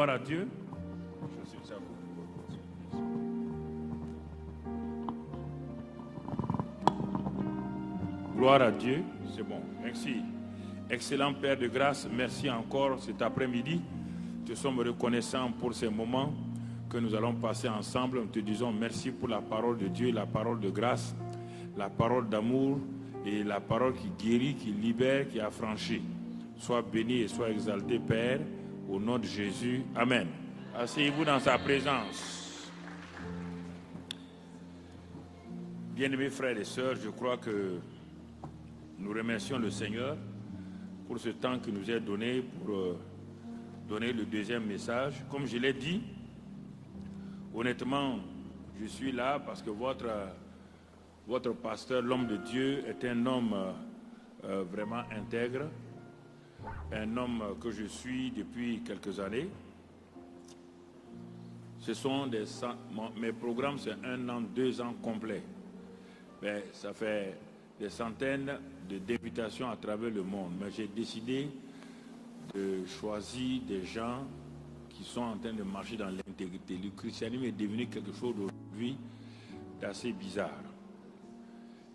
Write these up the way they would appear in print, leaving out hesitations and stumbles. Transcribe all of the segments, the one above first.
Gloire à Dieu. Gloire à Dieu. C'est bon. Merci. Excellent Père de grâce. Merci encore cet après-midi. Te sommes reconnaissants pour ces moments que nous allons passer ensemble. Nous te disons merci pour la parole de Dieu, la parole de grâce, la parole d'amour et la parole qui guérit, qui libère, qui affranchit. Sois béni et sois exalté, Père, au nom de Jésus. Amen. Asseyez-vous dans sa présence. Bien-aimés frères et sœurs, je crois que nous remercions le Seigneur pour ce temps qui nous est donné pour donner le deuxième message. Comme je l'ai dit, honnêtement, je suis là parce que votre pasteur, l'homme de Dieu, est un homme vraiment intègre, un homme que je suis depuis quelques années. Ce sont mes programmes, c'est 1 an, 2 ans complets. Mais ça fait des centaines d'invitations à travers le monde. Mais j'ai décidé de choisir des gens qui sont en train de marcher dans l'intégrité. Le christianisme est devenu quelque chose aujourd'hui d'assez bizarre.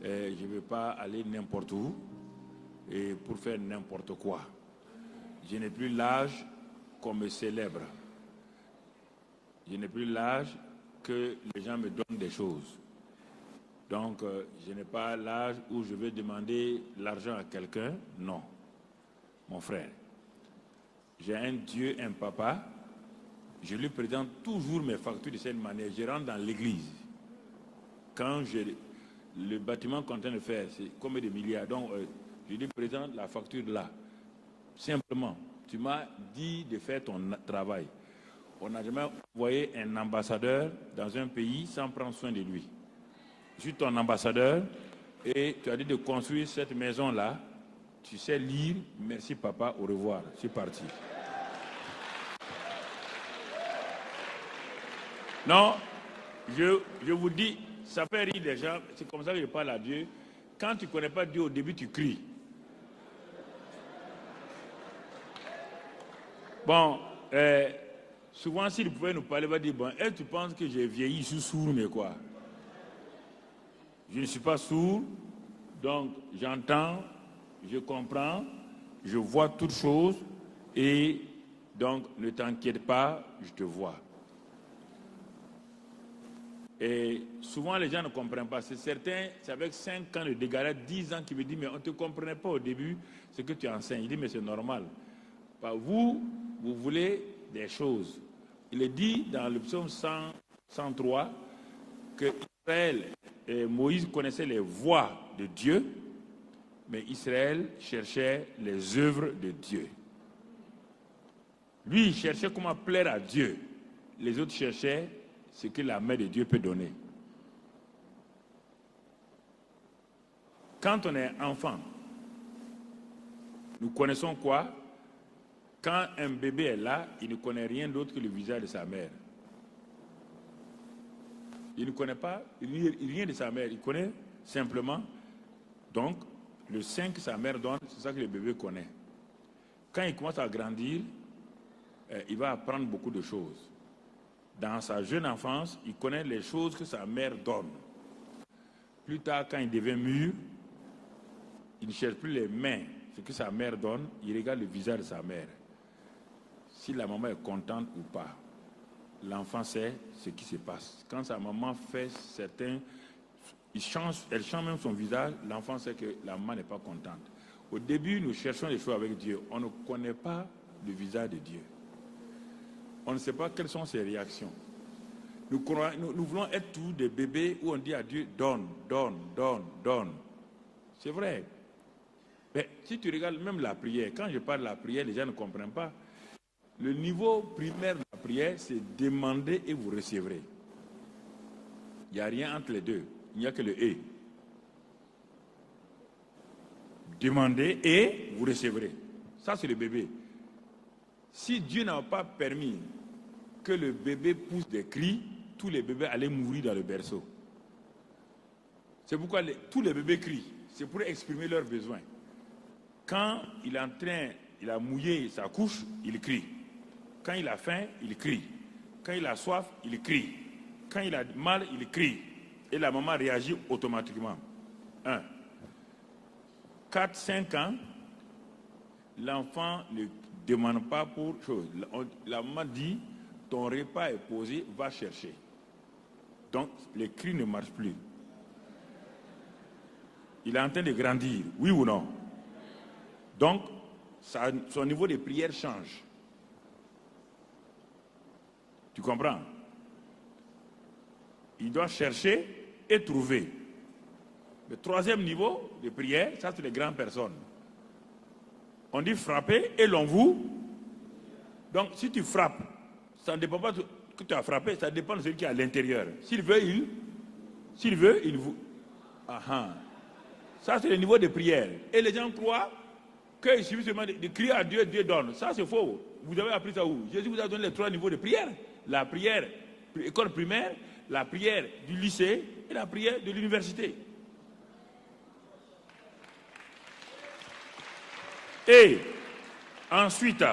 Et je ne vais pas aller n'importe où et pour faire n'importe quoi. Je n'ai plus l'âge qu'on me célèbre. Je n'ai plus l'âge que les gens me donnent des choses. Donc, je n'ai pas l'âge où je vais demander l'argent à quelqu'un. Non, mon frère. J'ai un Dieu, un papa. Je lui présente toujours mes factures de cette manière. Je rentre dans l'église. Quand le bâtiment qu'on est en train de faire, c'est combien de milliards. Donc, je lui présente la facture là. Simplement, tu m'as dit de faire ton travail. On n'a jamais envoyé un ambassadeur dans un pays sans prendre soin de lui. Je suis ton ambassadeur et tu as dit de construire cette maison-là. Tu sais lire. Merci papa, au revoir. Je suis parti. Non, je vous dis, ça fait rire les gens. C'est comme ça que je parle à Dieu. Quand tu ne connais pas Dieu, au début, tu cries. Bon, souvent, s'il pouvait nous parler, il va dire, bon, est-ce que tu penses que j'ai vieilli, je suis sourd, mais quoi? Je ne suis pas sourd, donc j'entends, je comprends, je vois toutes choses, et donc ne t'inquiète pas, je te vois. Et souvent les gens ne comprennent pas. C'est certain, c'est avec 5 ans de dégâts, 10 ans qui me disent, mais on ne te comprenait pas au début ce que tu enseignes. Il dit, mais c'est normal. Vous voulez des choses. Il est dit dans le psaume 103 que Israël et Moïse connaissaient les voies de Dieu, mais Israël cherchait les œuvres de Dieu. Lui, il cherchait comment plaire à Dieu. Les autres cherchaient ce que la main de Dieu peut donner. Quand on est enfant, nous connaissons quoi? Quand un bébé est là, il ne connaît rien d'autre que le visage de sa mère. Il ne connaît pas rien de sa mère. Il connaît simplement, donc, le sein que sa mère donne, c'est ça que le bébé connaît. Quand il commence à grandir, il va apprendre beaucoup de choses. Dans sa jeune enfance, il connaît les choses que sa mère donne. Plus tard, quand il devient mûr, il ne cherche plus les mains, ce que sa mère donne, il regarde le visage de sa mère. Si la maman est contente ou pas, l'enfant sait ce qui se passe. Quand sa maman fait certains... elle change même son visage, l'enfant sait que la maman n'est pas contente. Au début, nous cherchons les choses avec Dieu. On ne connaît pas le visage de Dieu. On ne sait pas quelles sont ses réactions. Nous voulons être tous des bébés où on dit à Dieu, donne, donne, donne, donne. C'est vrai. Mais si tu regardes même la prière, quand je parle de la prière, les gens ne comprennent pas. Le niveau primaire de la prière, c'est demander et vous recevrez. Il n'y a rien entre les deux. Il n'y a que le « et ». Demandez et vous recevrez. Ça, c'est le bébé. Si Dieu n'a pas permis que le bébé pousse des cris, tous les bébés allaient mourir dans le berceau. C'est pourquoi tous les bébés crient. C'est pour exprimer leurs besoins. Quand il a mouillé sa couche, il crie. Quand il a faim, il crie. Quand il a soif, il crie. Quand il a mal, il crie. Et la maman réagit automatiquement. 1. 4, 5 ans, l'enfant ne demande pas pour chose. La maman dit, ton repas est posé, va chercher. Donc, les cris ne marchent plus. Il est en train de grandir, oui ou non? Donc, son niveau de prière change. Tu comprends? Il doit chercher et trouver. Le troisième niveau de prière, ça c'est les grandes personnes. On dit frapper et l'on vous. Donc, si tu frappes, ça ne dépend pas que tu as frappé, ça dépend de celui qui est à l'intérieur. S'il veut, il vous. Ça, c'est le niveau de prière. Et les gens croient qu'il suffit seulement de crier à Dieu, Dieu donne. Ça, c'est faux. Vous avez appris ça où? Jésus vous a donné les 3 niveaux de prière. La prière, école primaire, la prière du lycée et la prière de l'université. Et ensuite,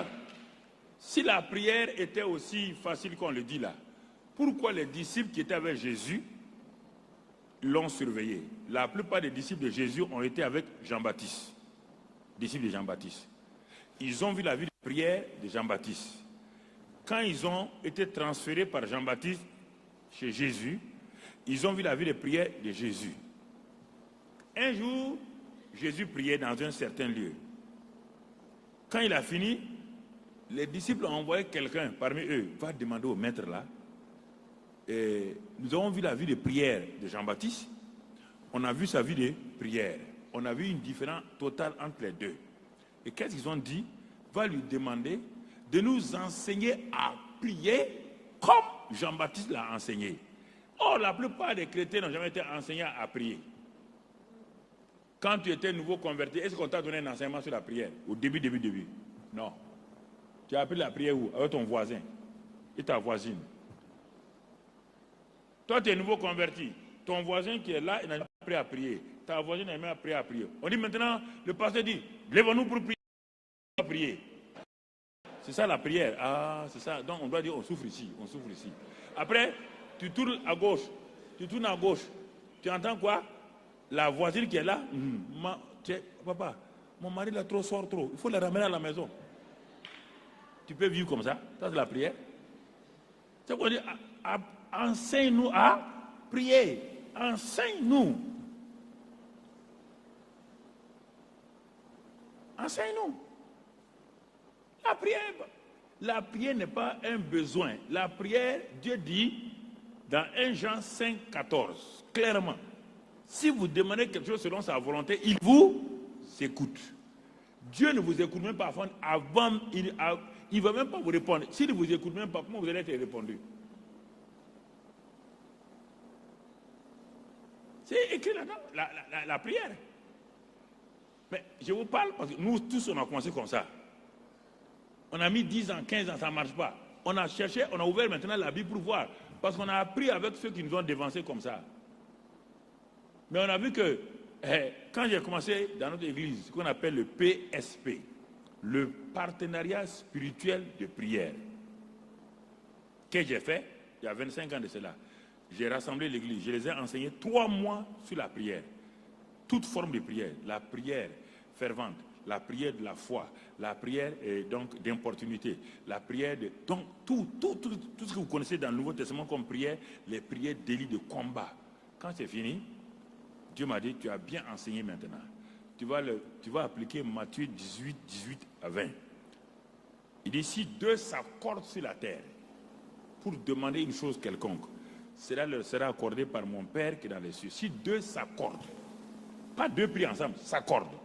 si la prière était aussi facile qu'on le dit là, pourquoi les disciples qui étaient avec Jésus l'ont surveillé? La plupart des disciples de Jésus ont été avec Jean-Baptiste, disciples de Jean-Baptiste. Ils ont vu la vie de prière de Jean-Baptiste. Quand ils ont été transférés par Jean-Baptiste chez Jésus, ils ont vu la vie de prière de Jésus. Un jour, Jésus priait dans un certain lieu. Quand il a fini, les disciples ont envoyé quelqu'un parmi eux, va demander au maître là. Et nous avons vu la vie de prière de Jean-Baptiste, on a vu sa vie de prière. On a vu une différence totale entre les deux. Et qu'est-ce qu'ils ont dit? Va lui demander de nous enseigner à prier comme Jean-Baptiste l'a enseigné. Or, la plupart des chrétiens n'ont jamais été enseignés à prier. Quand tu étais nouveau converti, est-ce qu'on t'a donné un enseignement sur la prière? Au début? Non. Tu as appris la prière où? Avec ton voisin et ta voisine. Toi, tu es nouveau converti. Ton voisin qui est là, il n'a pas appris à prier. Ta voisine n'a jamais appris à prier. On dit maintenant, le pasteur dit, lève-nous pour prier. C'est ça la prière. Ah, c'est ça. Donc on doit dire, on souffre ici. Après, tu tournes à gauche. Tu entends quoi? La voisine qui est là, papa, mon mari l'a sort trop. Il faut la ramener à la maison. Tu peux vivre comme ça. Ça, c'est la prière. C'est qu'on dit, enseigne-nous à prier. Enseigne-nous. La prière n'est pas un besoin. La prière, Dieu dit dans 1 Jean 5, 14, clairement, si vous demandez quelque chose selon sa volonté, il vous écoute. Dieu ne vous écoute même pas avant, il ne va même pas vous répondre. S'il ne vous écoute même pas, comment vous allez être répondu? C'est écrit là-dedans, la prière. Mais je vous parle parce que nous tous, on a commencé comme ça. On a mis 10 ans, 15 ans, ça ne marche pas. On a cherché, on a ouvert maintenant la Bible pour voir. Parce qu'on a appris avec ceux qui nous ont dévancés comme ça. Mais on a vu que, quand j'ai commencé dans notre église, ce qu'on appelle le PSP, le partenariat spirituel de prière, que j'ai fait, il y a 25 ans de cela, j'ai rassemblé l'église, je les ai enseignés 3 mois sur la prière. Toute forme de prière, la prière fervente, la prière de la foi, la prière donc d'importunité, la prière de... Donc tout ce que vous connaissez dans le Nouveau Testament comme prière, les prières d'élit de combat. Quand c'est fini, Dieu m'a dit, tu as bien enseigné maintenant. Tu vas appliquer Matthieu 18 à 20. Il dit, si 2 s'accordent sur la terre pour demander une chose quelconque, cela leur sera accordé par mon Père qui est dans les cieux. Si 2 s'accordent, pas 2 prient ensemble, s'accordent.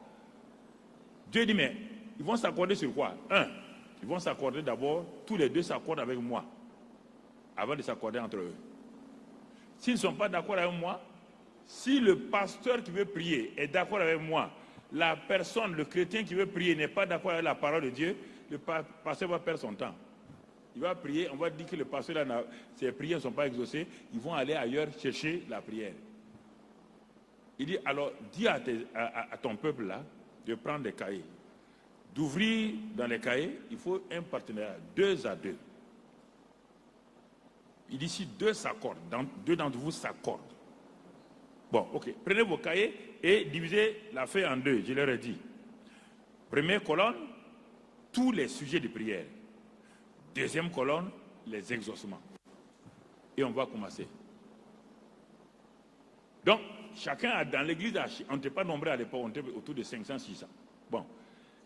Dieu dit, mais ils vont s'accorder sur quoi? 1, ils vont s'accorder d'abord, tous les 2 s'accordent avec moi, avant de s'accorder entre eux. S'ils ne sont pas d'accord avec moi, si le pasteur qui veut prier est d'accord avec moi, la personne, le chrétien qui veut prier n'est pas d'accord avec la parole de Dieu, le pasteur va perdre son temps. Il va prier, on va dire que le pasteur, là, ses prières ne sont pas exaucées, ils vont aller ailleurs chercher la prière. Il dit, alors, dis à ton peuple là, de prendre des cahiers. d'ouvrir dans les cahiers, il faut un partenariat, 2 à 2. Il dit si 2 s'accordent, 2 d'entre vous s'accordent. Bon, ok. Prenez vos cahiers et divisez la feuille en 2, je leur ai dit. Première colonne, tous les sujets de prière. Deuxième colonne, les exaucements. Et on va commencer. Donc, chacun a dans l'église, on n'était pas nombreux à l'époque, on était autour de 500, 600. Bon.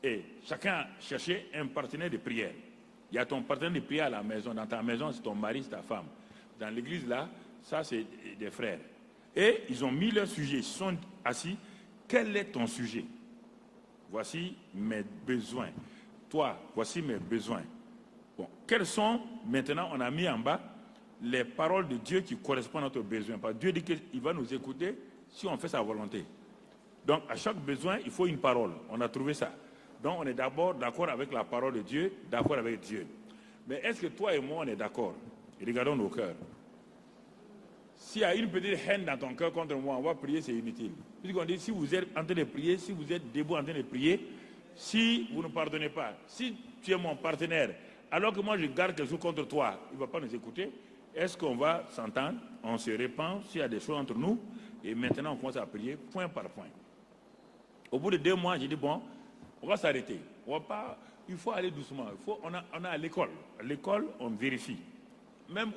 Et chacun a cherché un partenaire de prière. Il y a ton partenaire de prière à la maison. Dans ta maison, c'est ton mari, c'est ta femme. Dans l'église, là, ça, c'est des frères. Et ils ont mis leur sujet. Ils sont assis. Quel est ton sujet? Voici mes besoins. Toi, voici mes besoins. Bon, quels sont, maintenant, on a mis en bas les paroles de Dieu qui correspondent à notre besoin. Parce que Dieu dit qu'il va nous écouter si on fait sa volonté. Donc, à chaque besoin, il faut une parole. On a trouvé ça. Donc, on est d'abord d'accord avec la parole de Dieu, d'accord avec Dieu. Mais est-ce que toi et moi, on est d'accord? Regardons nos cœurs. S'il y a une petite haine dans ton cœur contre moi, on va prier, c'est inutile. Puisqu'on dit, si vous êtes en train de prier, si vous êtes debout en train de prier, si vous ne pardonnez pas, si tu es mon partenaire, alors que moi je garde quelque chose contre toi, il ne va pas nous écouter. Est-ce qu'on va s'entendre? On se répand s'il y a des choses entre nous, et maintenant on commence à prier point par point. Au bout de 2 mois, j'ai dit, bon, on va s'arrêter. On va pas, il faut aller doucement. On a à l'école. À l'école, on vérifie. Même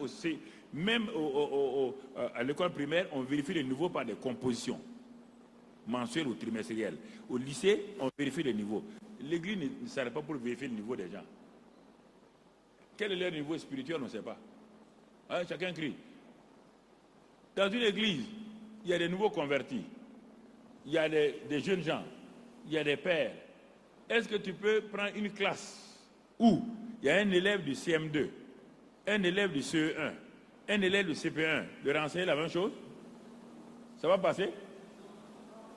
à l'école primaire, on vérifie les niveaux par des compositions, mensuelles ou trimestrielles. Au lycée, on vérifie les niveaux. L'église ne s'arrête pas pour vérifier le niveau des gens. Quel est leur niveau spirituel, on ne sait pas. Hein, chacun crie. Dans une église, il y a des nouveaux convertis. Il y a des jeunes gens. Il y a des pères. Est-ce que tu peux prendre une classe où il y a un élève du CM2, un élève du CE1, un élève du CP1, de renseigner la même chose? Ça va passer?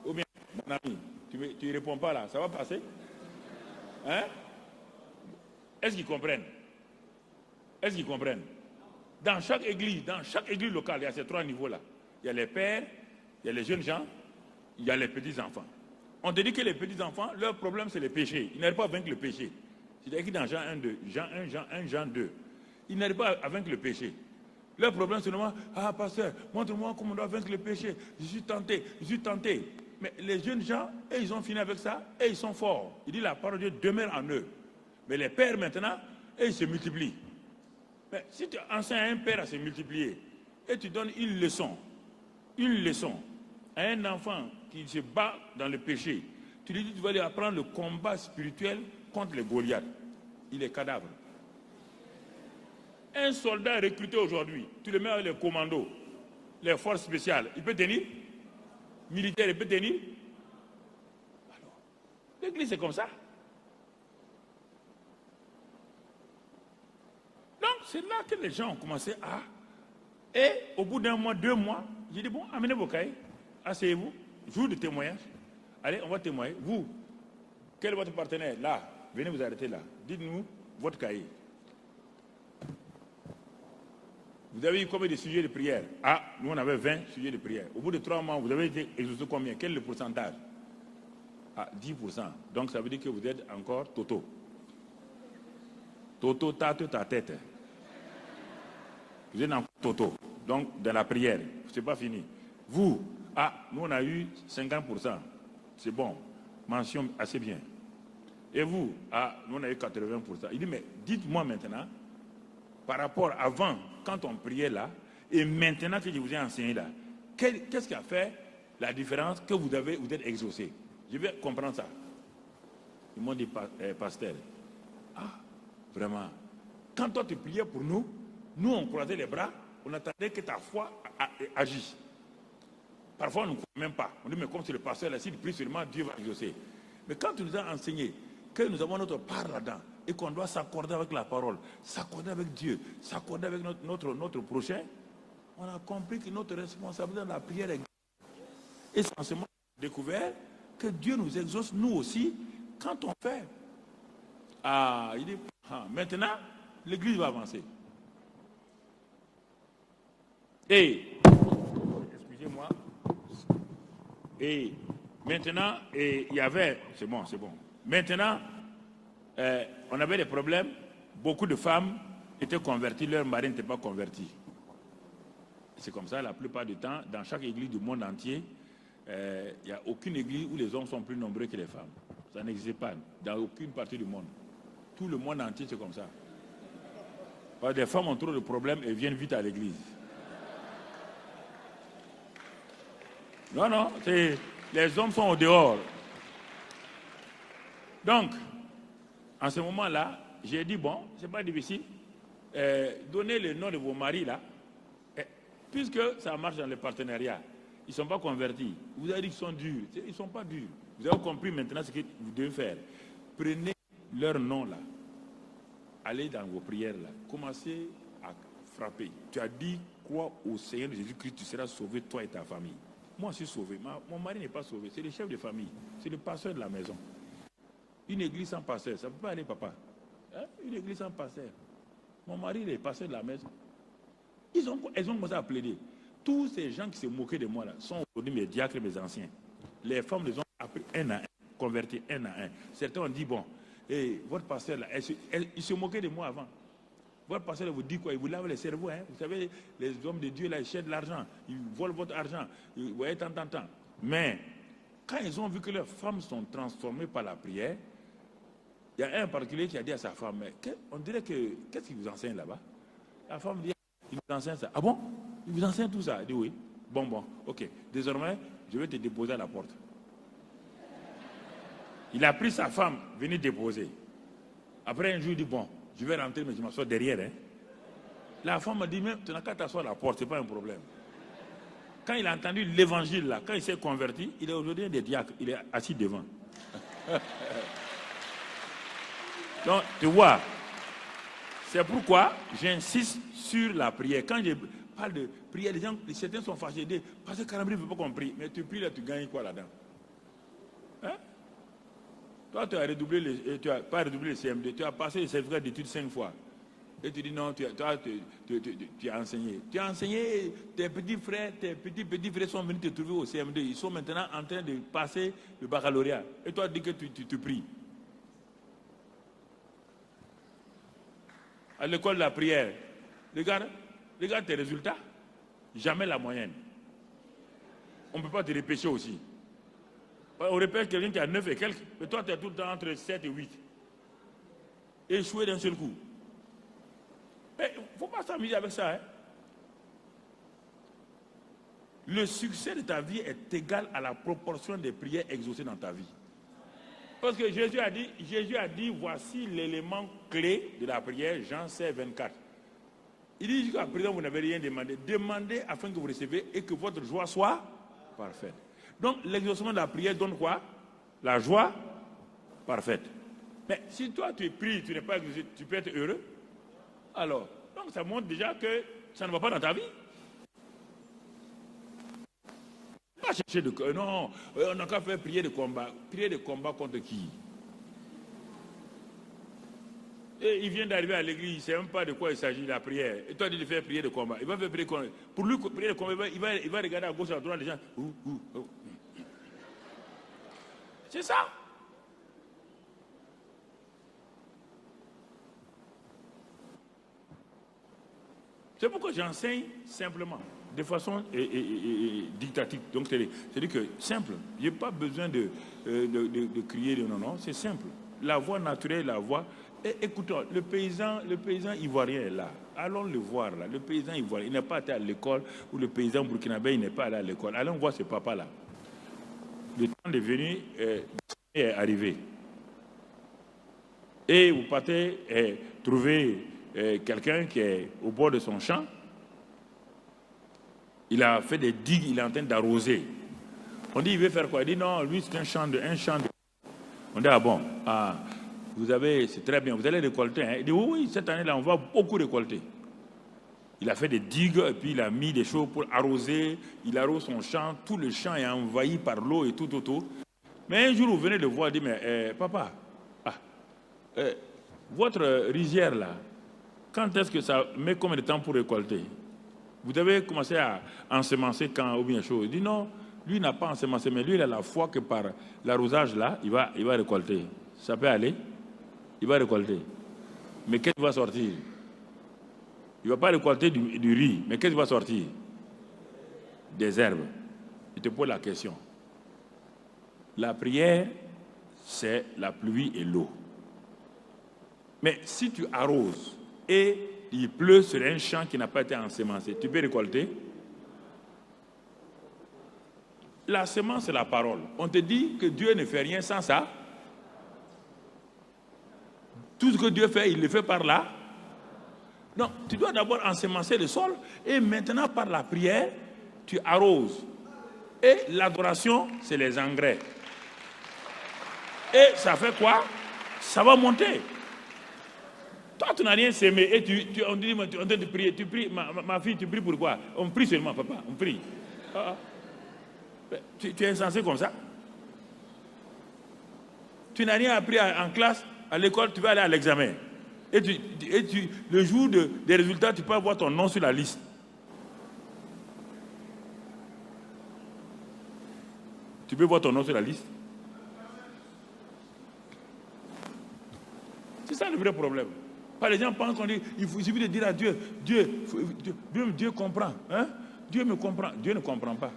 Ou bien, mon ami, tu ne réponds pas là, ça va passer? Hein? Est-ce qu'ils comprennent? Est-ce qu'ils comprennent? Dans chaque église locale, il y a ces 3 niveaux-là. Il y a les pères, il y a les jeunes gens, il y a les petits-enfants. On te dit que les petits-enfants, leur problème, c'est le péché. Ils n'arrivent pas à vaincre le péché. C'est écrit dans Jean 1, 2. Jean 1, Jean 1, Jean 2. Ils n'arrivent pas à vaincre le péché. Leur problème, c'est seulement, ah, pasteur, montre-moi comment on doit vaincre le péché. Je suis tenté. Mais les jeunes gens, et ils ont fini avec ça, et ils sont forts. Il dit, la parole de Dieu demeure en eux. Mais les pères, maintenant, et ils se multiplient. Mais si tu enseignes à un père à se multiplier, et tu donnes une leçon à un enfant qui se bat dans le péché, tu lui dis tu vas lui apprendre le combat spirituel contre les Goliaths. Il est cadavre. Un soldat recruté aujourd'hui, tu le mets avec les commandos, les forces spéciales, il peut tenir? Militaire, il peut tenir? Alors, l'église c'est comme ça. Donc c'est là que les gens ont commencé à... Et au bout d'1 mois, 2 mois, j'ai dit bon, amenez vos cahiers, asseyez-vous, jour de témoignage. Allez, on va témoigner. Vous, quel est votre partenaire? Là, venez vous arrêter là. Dites-nous votre cahier. Vous avez eu combien de sujets de prière? Ah, nous on avait 20 sujets de prière. Au bout de 3 mois, vous avez été exaucé combien? Quel est le pourcentage? Ah, 10%. Donc ça veut dire que vous êtes encore toto. Toto, ta tête. Vous êtes encore toto. Donc dans la prière, c'est pas fini. Vous, ah, nous on a eu 50%. C'est bon. Mention assez bien. Et vous, ah, nous on a eu 80%. Il dit, mais dites-moi maintenant, par rapport avant, quand on priait là, et maintenant que je vous ai enseigné là, qu'est-ce qui a fait la différence que vous êtes exaucé? Je vais comprendre ça. Ils m'ont dit, pasteur, ah, vraiment, quand toi tu priais pour nous, nous on croisait les bras, on attendait que ta foi agisse. Parfois on ne croit même pas. On dit, mais comme c'est le pasteur là, s'il prie seulement, Dieu va exaucer. Mais quand tu nous as enseigné que nous avons notre part là-dedans, et qu'on doit s'accorder avec la parole, s'accorder avec Dieu, s'accorder avec notre prochain, on a compris que notre responsabilité dans la prière est essentiellement découvert que Dieu nous exauce nous aussi quand on fait. Ah, il dit, maintenant, l'église va avancer. Et, excusez-moi, et maintenant, il y avait, c'est bon. Maintenant, on avait des problèmes. Beaucoup de femmes étaient converties, leur mari n'était pas converti. C'est comme ça la plupart du temps. Dans chaque église du monde entier, il n'y a aucune église où les hommes sont plus nombreux que les femmes. Ça n'existe pas dans aucune partie du monde. Tout le monde entier, c'est comme ça. Parce que les femmes ont trop de problèmes et viennent vite à l'église. Non, les hommes sont au dehors. Donc, en ce moment-là, j'ai dit, bon, c'est pas difficile. Donnez le nom de vos maris là. Puisque ça marche dans le partenariat, ils ne sont pas convertis. Vous avez dit qu'ils sont durs. Ils ne sont pas durs. Vous avez compris maintenant ce que vous devez faire. Prenez leur nom là. Allez dans vos prières là. Commencez à frapper. Tu as dit, crois au Seigneur de Jésus-Christ, tu seras sauvé, toi et ta famille. Moi, je suis sauvé. Mon mari n'est pas sauvé. C'est le chef de famille. C'est le pasteur de la maison. Une église sans pasteur, ça ne peut pas aller, papa. Hein? Une église sans pasteur. Mon mari, il est pasteur de la maison. Elles ont commencé à plaider. Tous ces gens qui se moquaient de moi là sont aujourd'hui mes diacres, mes anciens. Les femmes les ont appris un à un, convertis un à un. Certains ont dit, bon, votre pasteur là, il se moquait de moi avant. Votre pasteur vous dit quoi? Il vous lave les cerveaux. Hein? Vous savez, les hommes de Dieu là, ils cherchent de l'argent. Ils volent votre argent. Vous voyez, tant. Mais, quand ils ont vu que leurs femmes sont transformées par la prière, il y a un en particulier qui a dit à sa femme, mais on dirait que, qu'est-ce qu'il vous enseigne là-bas? La femme dit, il vous enseigne ça. Ah bon? Il vous enseigne tout ça? Il dit oui. Bon, ok. Désormais, je vais te déposer à la porte. Il a pris sa femme, venir déposer. Après un jour, il dit, bon, je vais rentrer, mais je m'assois derrière. Hein. La femme m'a dit, même, tu n'as qu'à t'asseoir à la porte, ce n'est pas un problème. Quand il a entendu l'évangile, là, quand il s'est converti, il est aujourd'hui un des diacres, il est assis devant. Donc, tu vois, c'est pourquoi j'insiste sur la prière. Quand je parle de prière, les gens, certains sont fâchés. Parce que Karambri ne veut pas qu'on prie. Mais tu pries là, tu gagnes quoi là-dedans? Hein? Toi, tu as redoublé tu n'as pas redoublé le CM2, tu as passé le certificat d'études 5 fois. Et tu dis non, tu as enseigné. Tu as enseigné, tes petits frères sont venus te trouver au CM2. Ils sont maintenant en train de passer le baccalauréat. Et toi, tu dis que tu pries. À l'école de la prière, regarde tes résultats. Jamais la moyenne. On ne peut pas te repêcher aussi. On repère quelqu'un qui a 9 et quelques, mais toi tu es tout le temps entre 7 et 8. Échoué d'un seul coup. Mais il ne faut pas s'amuser avec ça. Hein? Le succès de ta vie est égal à la proportion des prières exaucées dans ta vie. Parce que Jésus a dit, voici l'élément clé de la prière, Jean 16, 24. Il dit jusqu'à présent, vous n'avez rien demandé. Demandez afin que vous receviez et que votre joie soit parfaite. Donc, l'exaucement de la prière donne quoi? La joie parfaite. Mais si toi, tu pries, tu n'es pas exaucé, tu peux être heureux. Alors, donc ça montre déjà que ça ne va pas dans ta vie. Pas chercher de... Non, on n'a qu'à faire prier de combat. Prier de combat contre qui? Et il vient d'arriver à l'église, il ne sait même pas de quoi il s'agit, la prière. Et toi, tu dis de faire prier de combat. Il va faire prier de combat. Pour lui, prier de combat, il va regarder à gauche et à droite les gens. C'est ça. C'est pourquoi j'enseigne simplement, de façon dictatique. Donc, c'est-à-dire que simple. Il n'y a pas besoin de crier, non, c'est simple. La voix naturelle, la voix... Et écoutons, le paysan ivoirien est là. Allons le voir là. Le paysan ivoirien, il n'est pas allé à l'école, ou le paysan burkinabé, il n'est pas allé à l'école. Allons voir ce papa-là. Le temps de venir est arrivé. Et vous partez trouver quelqu'un qui est au bord de son champ. Il a fait des digues, il est en train d'arroser. On dit, il veut faire quoi? Il dit, non, lui, c'est un champ de... On dit, ah bon, c'est très bien, vous allez récolter. Hein? Il dit, oui, cette année-là, on va beaucoup récolter. Il a fait des digues, et puis il a mis des choses pour arroser. Il arrose son champ, tout le champ est envahi par l'eau et tout autour. Mais un jour, vous venez de voir, il dit, mais papa, votre rizière, là, quand est-ce que ça met combien de temps pour récolter? Vous devez commencer à ensemencer quand ou bien chose. Il dit, non, lui n'a pas ensemencé, mais lui, il a la foi que par l'arrosage, là, il va récolter. Ça peut aller? Il va récolter. Mais qu'est-ce qui va sortir? Il ne va pas récolter du riz, mais qu'est-ce qui va sortir? Des herbes. Je te pose la question. La prière, c'est la pluie et l'eau. Mais si tu arroses et il pleut sur un champ qui n'a pas été ensemencé, tu peux récolter? La semence, c'est la parole. On te dit que Dieu ne fait rien sans ça. Tout ce que Dieu fait, il le fait par là. Non, tu dois d'abord ensemencer le sol et maintenant par la prière, tu arroses. Et l'adoration, c'est les engrais. Et ça fait quoi? Ça va monter. Toi, tu n'as rien semé et on dit, tu es en train de prier. Tu pries, ma fille, tu pries pour quoi? On prie seulement, papa, on prie. Tu es insensé comme ça? Tu n'as rien appris en classe, à l'école, tu vas aller à l'examen. Et le jour des résultats, tu peux avoir ton nom sur la liste. Tu peux voir ton nom sur la liste? C'est ça le vrai problème. Pas les gens pensent qu'on dit, il suffit de dire à Dieu, Dieu comprend. Hein? Dieu me comprend. Dieu ne comprend pas.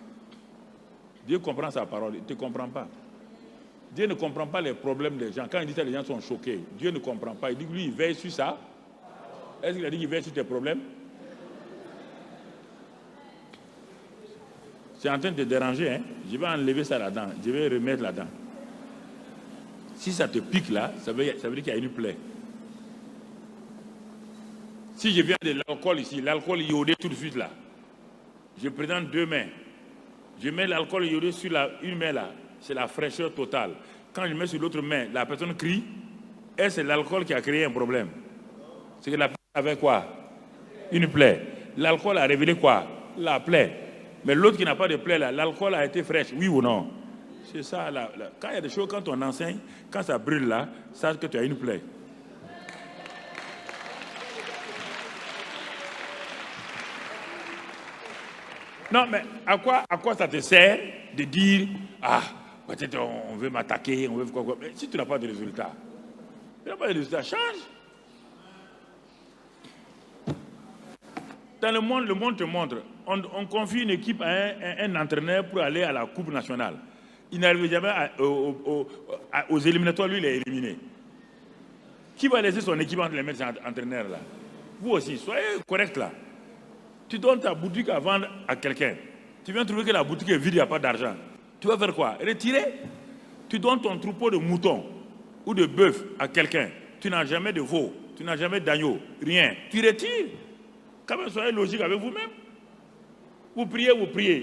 Dieu comprend sa parole, il ne te comprend pas. Dieu ne comprend pas les problèmes des gens. Quand il dit ça, les gens sont choqués. Dieu ne comprend pas. Il dit que lui, il veille sur ça. Est-ce qu'il a dit qu'il veille sur tes problèmes? C'est en train de te déranger. Hein? Je vais enlever ça là-dedans. Je vais remettre là-dedans. Si ça te pique là, ça veut dire qu'il y a une plaie. Si je viens de l'alcool ici, l'alcool iodé tout de suite là, je présente 2 mains. Je mets l'alcool iodé sur une main là, c'est la fraîcheur totale. Quand je mets sur l'autre main, la personne crie, et c'est l'alcool qui a créé un problème. C'est que la personne avait quoi? Une plaie. L'alcool a révélé quoi? La plaie. Mais l'autre qui n'a pas de plaie là, l'alcool a été fraîche, oui ou non? C'est ça là. Quand il y a des choses, quand on enseigne, quand ça brûle là, sache que tu as une plaie. Non, mais à quoi ça te sert de dire, peut-être on veut m'attaquer, on veut quoi. Mais si tu n'as pas de résultat, change. Dans le monde te montre, on confie une équipe à un entraîneur pour aller à la Coupe nationale. Il n'arrive jamais aux éliminatoires, lui il est éliminé. Qui va laisser son équipe entre les mains de cet entraîneur là? Vous aussi, soyez correct là. Tu donnes ta boutique à vendre à quelqu'un. Tu viens trouver que la boutique est vide, il n'y a pas d'argent. Tu vas faire quoi? Retirer? Tu donnes ton troupeau de moutons ou de bœuf à quelqu'un. Tu n'as jamais de veau, tu n'as jamais d'agneau, rien. Tu retires. Quand même, soyez logique avec vous-même. Vous priez,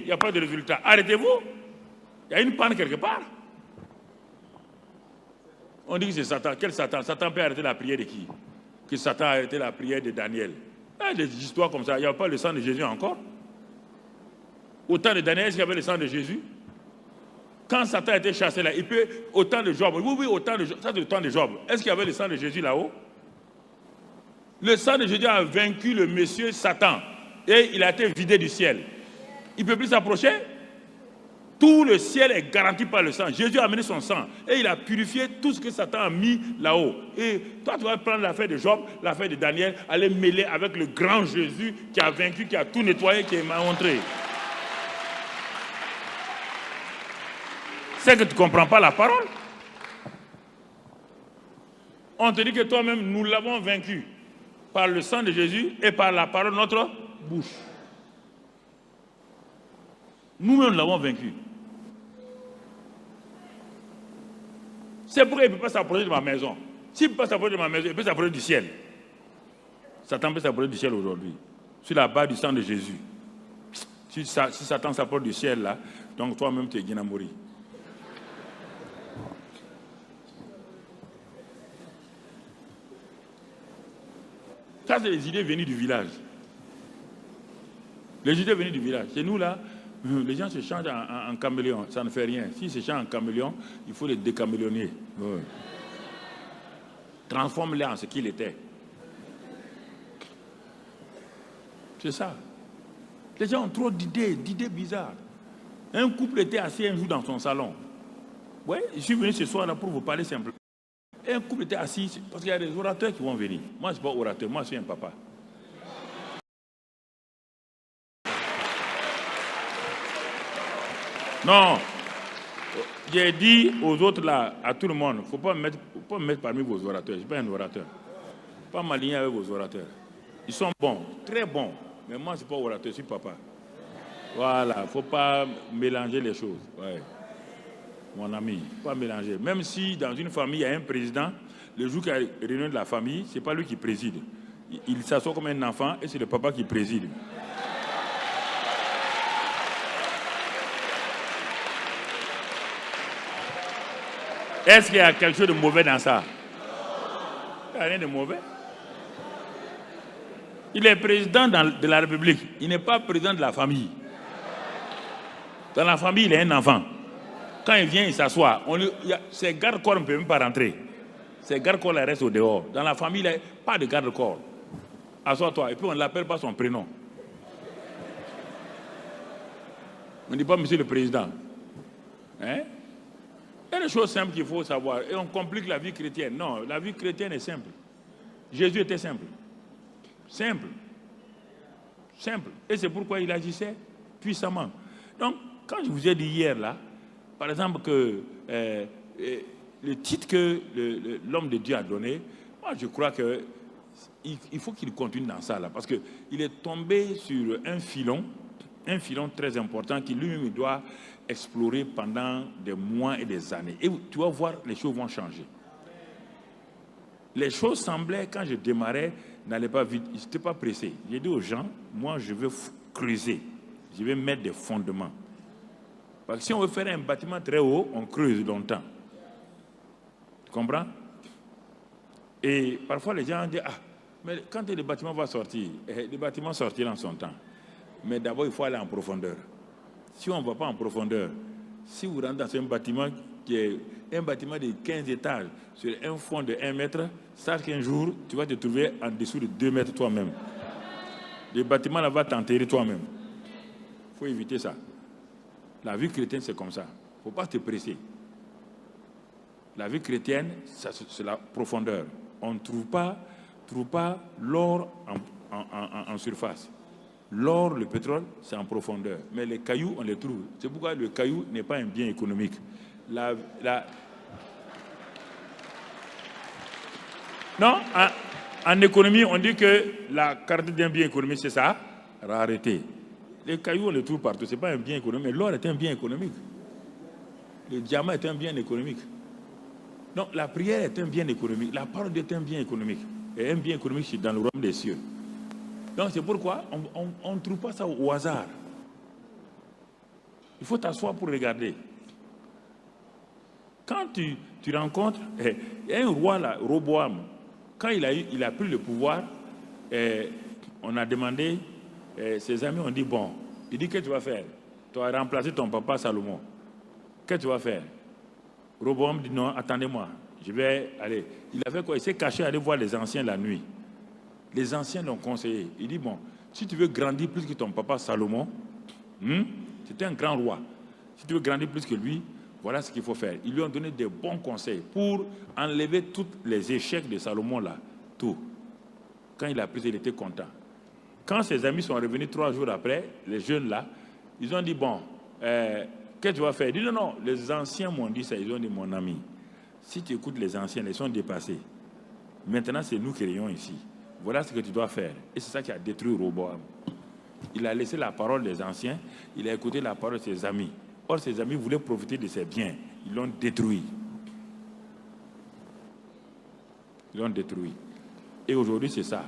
il n'y a pas de résultat. Arrêtez-vous. Il y a une panne quelque part. On dit que c'est Satan. Quel Satan? Satan peut arrêter la prière de qui? Que Satan a arrêté la prière de Daniel. Des histoires comme ça. Il n'y a pas le sang de Jésus encore. Au temps de Daniel, est-ce qu'il y avait le sang de Jésus? Quand Satan a été chassé là, il peut, au temps de Job, oui, au temps de Job, ça c'est le temps de Job. Est-ce qu'il y avait le sang de Jésus là-haut? Le sang de Jésus a vaincu le monsieur Satan et il a été vidé du ciel. Il ne peut plus s'approcher. Tout le ciel est garanti par le sang. Jésus a amené son sang et il a purifié tout ce que Satan a mis là-haut. Et toi, tu vas prendre l'affaire de Job, l'affaire de Daniel, aller mêler avec le grand Jésus qui a vaincu, qui a tout nettoyé, qui m'a montré. C'est que tu ne comprends pas la parole. On te dit que toi-même, nous l'avons vaincu par le sang de Jésus et par la parole de notre bouche. Nous-mêmes, nous l'avons vaincu. C'est pourquoi il ne peut pas s'approcher de ma maison. S'il ne peut pas s'approcher de ma maison, il peut s'approcher du ciel. Satan peut s'approcher du ciel aujourd'hui. Sur la base du sang de Jésus. Si Satan s'approche du ciel là, donc toi-même tu es guiné à mourir. Ça, c'est les idées venues du village. Les idées venues du village. Chez nous là, les gens se changent en caméléon, ça ne fait rien. S'ils se changent en caméléon, il faut les décaméléonner. Ouais. Transforme-les en ce qu'il était. C'est ça. Les gens ont trop d'idées bizarres. Un couple était assis un jour dans son salon. Ouais, je suis venu ce soir là pour vous parler simplement. Et un couple était assis, parce qu'il y a des orateurs qui vont venir. Moi, je ne suis pas orateur, moi, je suis un papa. Non, j'ai dit aux autres là, à tout le monde, il ne faut pas me mettre parmi vos orateurs. Je ne suis pas un orateur. Pas m'aligner avec vos orateurs. Ils sont bons, très bons. Mais moi, je ne suis pas orateur, je suis papa. Voilà, il ne faut pas mélanger les choses. Ouais. Mon ami, il ne faut pas mélanger. Même si dans une famille, il y a un président, le jour qu'il y a une réunion de la famille, ce n'est pas lui qui préside. Il s'assoit comme un enfant et c'est le papa qui préside. Est-ce qu'il y a quelque chose de mauvais dans ça? Il n'y a rien de mauvais. Il est président de la République. Il n'est pas président de la famille. Dans la famille, il est un enfant. Quand il vient, il s'assoit. Ses gardes-corps ne peuvent même pas rentrer. Ses gardes-corps restent au dehors. Dans la famille, il n'y a pas de garde-corps. Assois-toi. Et puis on ne l'appelle pas son prénom. On ne dit pas monsieur le président. Hein? Il y a des choses simples qu'il faut savoir. Et on complique la vie chrétienne. Non, la vie chrétienne est simple. Jésus était simple. Simple. Simple. Et c'est pourquoi il agissait puissamment. Donc, quand je vous ai dit hier, là, par exemple, que le titre que l'homme de Dieu a donné, moi, je crois qu'il faut qu'il continue dans ça, là, parce qu'il est tombé sur un filon très important qui lui-même doit explorer pendant des mois et des années. Et tu vas voir, les choses vont changer. Les choses semblaient, quand je démarrais, n'allaient pas vite. Je n'étais pas pressé. J'ai dit aux gens, moi, je veux creuser. Je vais mettre des fondements. Parce que si on veut faire un bâtiment très haut, on creuse longtemps. Tu comprends? Et parfois, les gens disent, ah, mais quand le bâtiment va sortir, le bâtiment sortira en son temps. Mais d'abord, il faut aller en profondeur. Si on ne va pas en profondeur, si vous rentrez dans un bâtiment qui est un bâtiment de 15 étages sur un fond de 1 mètre, sache qu'un jour, tu vas te trouver en dessous de 2 mètres toi-même. Le bâtiment là va t'enterrer toi-même. Il faut éviter ça. La vie chrétienne, c'est comme ça. Il ne faut pas te presser. La vie chrétienne, c'est la profondeur. On ne trouve pas l'or en surface. L'or, le pétrole, c'est en profondeur. Mais les cailloux, on les trouve. C'est pourquoi le caillou n'est pas un bien économique. Non, en économie, on dit que la carte d'un bien économique, c'est ça, rareté. Les cailloux, on les trouve partout. Ce n'est pas un bien économique, mais l'or est un bien économique. Le diamant est un bien économique. Donc, la prière est un bien économique. La parole est un bien économique. Et un bien économique, c'est dans le royaume des cieux. Donc, c'est pourquoi on ne trouve pas ça au hasard. Il faut t'asseoir pour regarder. Quand tu rencontres, il y a un roi là, Roboam, quand il a pris le pouvoir, on a demandé, ses amis ont dit, bon, il dit, qu'est-ce que tu vas faire? Tu as remplacé ton papa Salomon. Qu'est-ce que tu vas faire? Roboam dit, non, attendez-moi, je vais aller. Il a fait quoi? Il s'est caché aller voir les anciens la nuit. Les anciens l'ont conseillé. Il dit, bon, si tu veux grandir plus que ton papa Salomon, c'était un grand roi. Si tu veux grandir plus que lui, voilà ce qu'il faut faire. Ils lui ont donné des bons conseils pour enlever tous les échecs de Salomon là. Tout. Quand il a pris, il était content. Quand ses amis sont revenus 3 jours après, les jeunes là, ils ont dit, bon, qu'est-ce que tu vas faire? Il dit, non, non, les anciens m'ont dit ça. Ils ont dit, mon ami, si tu écoutes les anciens, ils sont dépassés. Maintenant, c'est nous qui rayons ici. Voilà ce que tu dois faire. Et c'est ça qui a détruit Roboam. Il a laissé la parole des anciens, il a écouté la parole de ses amis. Or, ses amis voulaient profiter de ses biens. Ils l'ont détruit. Ils l'ont détruit. Et aujourd'hui, c'est ça.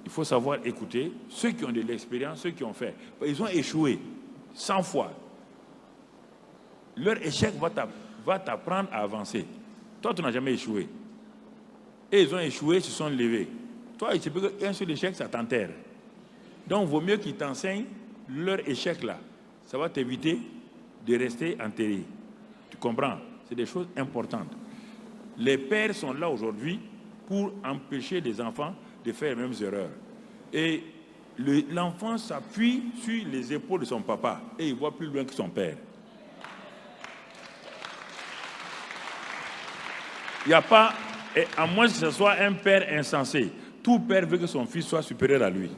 Il faut savoir écouter ceux qui ont de l'expérience, ceux qui ont fait. Ils ont échoué 100 fois. Leur échec va t'apprendre à avancer. Toi, tu n'as jamais échoué. Et ils ont échoué, se sont levés. Toi, il se peut qu'un seul échec, ça t'enterre. Donc, il vaut mieux qu'ils t'enseignent leur échec là. Ça va t'éviter de rester enterré. Tu comprends? C'est des choses importantes. Les pères sont là aujourd'hui pour empêcher les enfants de faire les mêmes erreurs. Et l'enfant s'appuie sur les épaules de son papa et il voit plus loin que son père. Il n'y a pas, et à moins que ce soit un père insensé. Tout père veut que son fils soit supérieur à lui.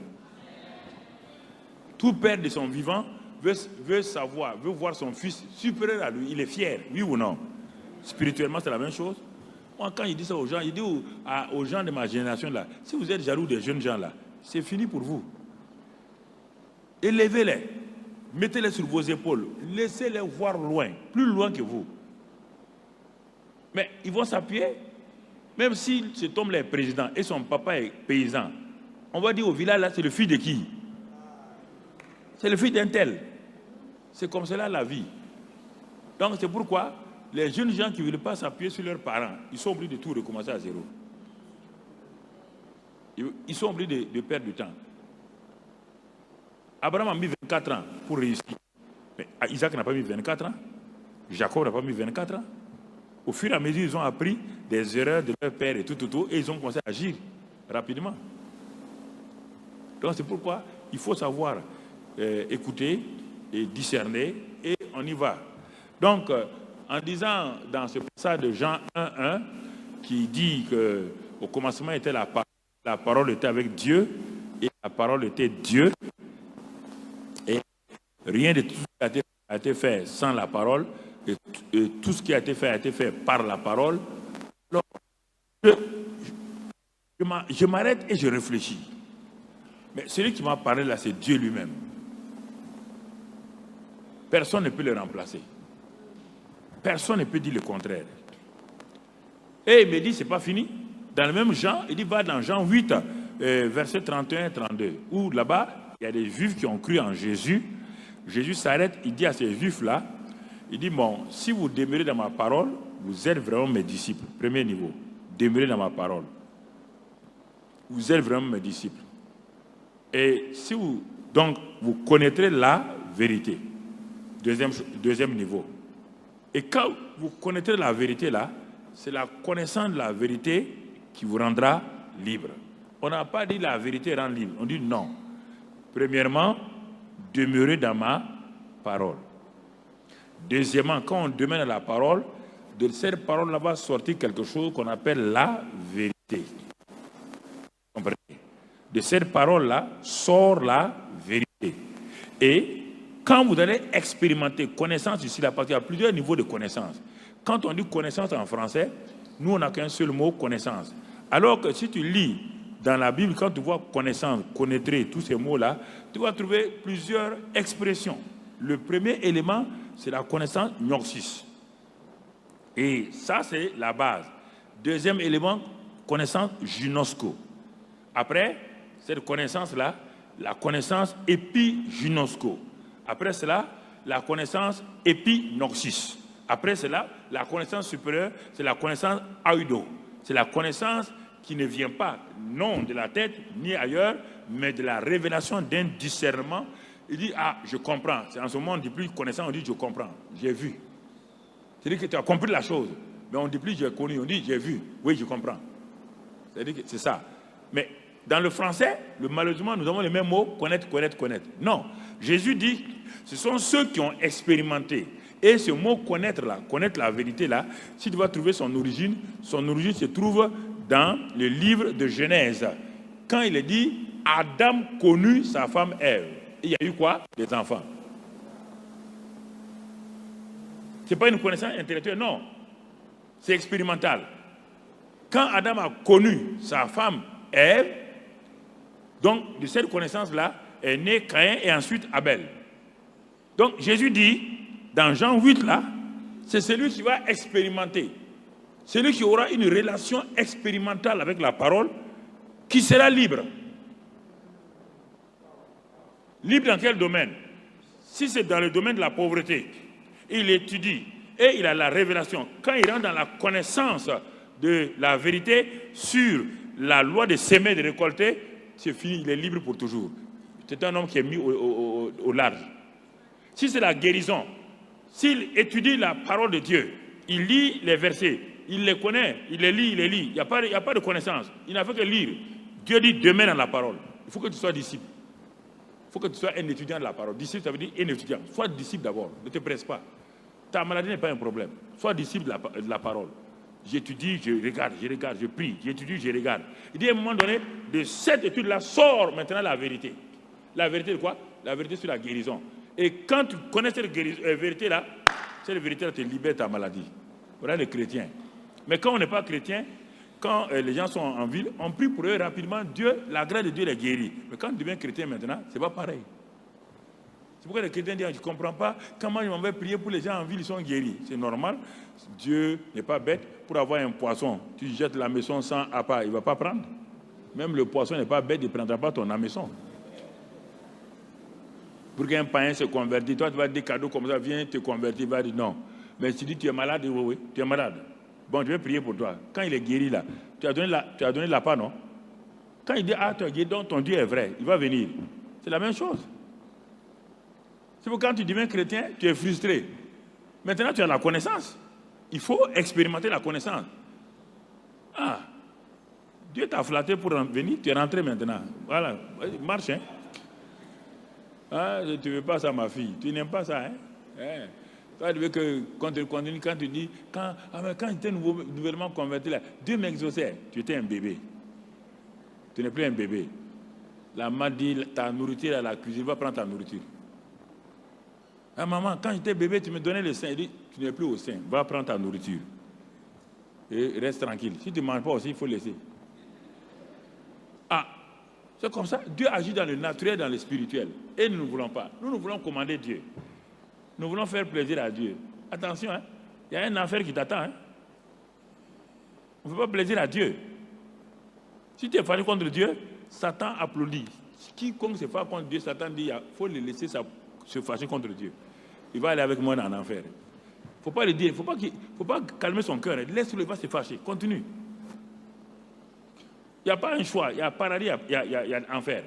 Tout père de son vivant veut savoir, veut voir son fils supérieur à lui. Il est fier, oui ou non? Spirituellement, c'est la même chose. Moi, quand il dit ça aux gens, il dit aux gens de ma génération là, si vous êtes jaloux des jeunes gens là, c'est fini pour vous. Élevez-les, mettez-les sur vos épaules, laissez-les voir loin, plus loin que vous. Mais ils vont s'appuyer, même si cet homme-là est président et son papa est paysan, on va dire au village là, c'est le fils de qui? C'est le fils d'un tel. C'est comme cela la vie. Donc c'est pourquoi les jeunes gens qui ne veulent pas s'appuyer sur leurs parents, ils sont obligés de tout recommencer à zéro. Ils sont obligés de perdre du temps. Abraham a mis 24 ans pour réussir. Mais Isaac n'a pas mis 24 ans. Jacob n'a pas mis 24 ans. Au fur et à mesure, ils ont appris des erreurs de leur père et tout, et ils ont commencé à agir rapidement. Donc c'est pourquoi il faut savoir écouter et discerner, et on y va. Donc, en disant dans ce passage de Jean 1:1, qui dit qu'au commencement était la parole était avec Dieu, et la parole était Dieu, et rien de tout ce qui a été fait sans la parole, et tout ce qui a été fait par la parole. Alors, je m'arrête et je réfléchis. Mais celui qui m'a parlé là, c'est Dieu lui-même. Personne ne peut le remplacer. Personne ne peut dire le contraire. Et il me dit, c'est pas fini. Dans le même Jean, il dit, va dans Jean 8, verset 31-32, où là-bas, il y a des Juifs qui ont cru en Jésus. Jésus s'arrête, il dit à ces Juifs-là, il dit, bon, si vous demeurez dans ma parole, vous êtes vraiment mes disciples. Premier niveau, demeurez dans ma parole. Vous êtes vraiment mes disciples. Et si vous, donc, vous connaîtrez la vérité. Deuxième niveau. Et quand vous connaîtrez la vérité là, c'est la connaissance de la vérité qui vous rendra libre. On n'a pas dit la vérité rend libre. On dit non. Premièrement, demeurez dans ma parole. Deuxièmement, quand on demeure dans la parole, de cette parole-là va sortir quelque chose qu'on appelle la vérité. Comprenez? De cette parole-là sort la vérité. Et quand vous allez expérimenter connaissance ici, là, parce qu'il y a plusieurs niveaux de connaissance. Quand on dit connaissance en français, nous, on n'a qu'un seul mot, connaissance. Alors que si tu lis dans la Bible, quand tu vois connaissance, connaîtrez, tous ces mots-là, tu vas trouver plusieurs expressions. Le premier élément, c'est la connaissance gnosis. Et ça, c'est la base. Deuxième élément, connaissance ginosko. Après, cette connaissance-là, la connaissance épiginosko. Après cela, la connaissance épinoxis. Après cela, la connaissance supérieure, c'est la connaissance aïdo. C'est la connaissance qui ne vient pas, non de la tête, ni ailleurs, mais de la révélation d'un discernement. Il dit, ah, je comprends. C'est en ce moment, on ne dit plus connaissance, on dit, je comprends. J'ai vu. C'est-à-dire que tu as compris la chose. Mais on ne dit plus, j'ai connu, on dit, j'ai vu. Oui, je comprends. C'est-à-dire que c'est ça. Mais dans le français, malheureusement, nous avons les mêmes mots, connaître, connaître, connaître. Non. Jésus dit, ce sont ceux qui ont expérimenté. Et ce mot connaître là, connaître la vérité là, si tu vas trouver son origine se trouve dans le livre de Genèse. Quand il est dit, Adam connut sa femme Ève. Il y a eu quoi? Des enfants. Ce n'est pas une connaissance intellectuelle, non. C'est expérimental. Quand Adam a connu sa femme Ève, donc de cette connaissance-là est né Caïn et ensuite Abel. Donc Jésus dit, dans Jean 8 là, c'est celui qui va expérimenter. Celui qui aura une relation expérimentale avec la parole, qui sera libre. Libre dans quel domaine? Si c'est dans le domaine de la pauvreté, il étudie et il a la révélation. Quand il rentre dans la connaissance de la vérité sur la loi de s'aimer et de récolter, c'est fini, il est libre pour toujours. C'est un homme qui est mis au large. Si c'est la guérison, s'il étudie la parole de Dieu, il lit les versets, il les connaît, il les lit, il n'y a pas de connaissance. Il n'a fait que lire. Dieu dit demeure dans la parole. Il faut que tu sois disciple. Il faut que tu sois un étudiant de la parole. Disciple, ça veut dire un étudiant. Sois disciple d'abord, ne te presse pas. Ta maladie n'est pas un problème. Sois disciple de la parole. J'étudie, je regarde, je prie, j'étudie, je regarde. Il dit à un moment donné, de cette étude-là sort maintenant la vérité. La vérité de quoi? La vérité sur la guérison. Et quand tu connais cette vérité-là, cette vérité-là te libère ta maladie. Voilà les chrétiens. Mais quand on n'est pas chrétien, quand les gens sont en ville, on prie pour eux rapidement, Dieu, la grâce de Dieu les guérit. Mais quand tu deviens chrétien maintenant, ce n'est pas pareil. C'est pourquoi les chrétiens disent, je ne comprends pas, comment je m'en vais prier pour les gens en ville, ils sont guéris. C'est normal, Dieu n'est pas bête. Pour avoir un poisson, tu jettes la maison sans appât, il ne va pas prendre. Même le poisson n'est pas bête, il ne prendra pas ton hameçon. Pour qu'un païen se convertisse, toi tu vas dire des cadeaux comme ça, viens te convertir, il va dire non. Mais si tu dis tu es malade, oui, oui, tu es malade. Bon, je vais prier pour toi. Quand il est guéri là, tu as donné l'appât, non? Quand il dit, ah, tu as guéri, donc ton Dieu est vrai, il va venir. C'est la même chose. C'est pourquoi quand tu deviens chrétien, tu es frustré. Maintenant, tu as la connaissance. Il faut expérimenter la connaissance. Ah, Dieu t'a flatté pour venir, tu es rentré maintenant. Voilà, marche, hein. Ah, tu ne veux pas ça, ma fille. Tu n'aimes pas ça, hein? Tu veux que quand tu continues, quand tu dis, quand j'étais nouvellement converti là, Dieu m'exauçait. Tu étais un bébé. Tu n'es plus un bébé. La maman dit, ta nourriture à la cuisine, va prendre ta nourriture. Ah, maman, quand j'étais bébé, tu me donnais le sein. Il dit, tu n'es plus au sein, va prendre ta nourriture. Et reste tranquille. Si tu ne manges pas aussi, il faut laisser. Ah, c'est comme ça. Dieu agit dans le naturel, dans le spirituel. Et nous ne voulons pas. Nous voulons commander Dieu. Nous voulons faire plaisir à Dieu. Attention, hein, il y a une affaire qui t'attend. Hein. On ne fait pas plaisir à Dieu. Si tu es fâché contre Dieu, Satan applaudit. Quiconque se fâche contre Dieu, Satan dit, il faut le laisser se fâcher contre Dieu. Il va aller avec moi en enfer. Il ne faut pas le dire, il ne faut pas calmer son cœur. Laisse-le, il va se fâcher. Continue. Il n'y a pas un choix. Il y a paradis, il y a enfer.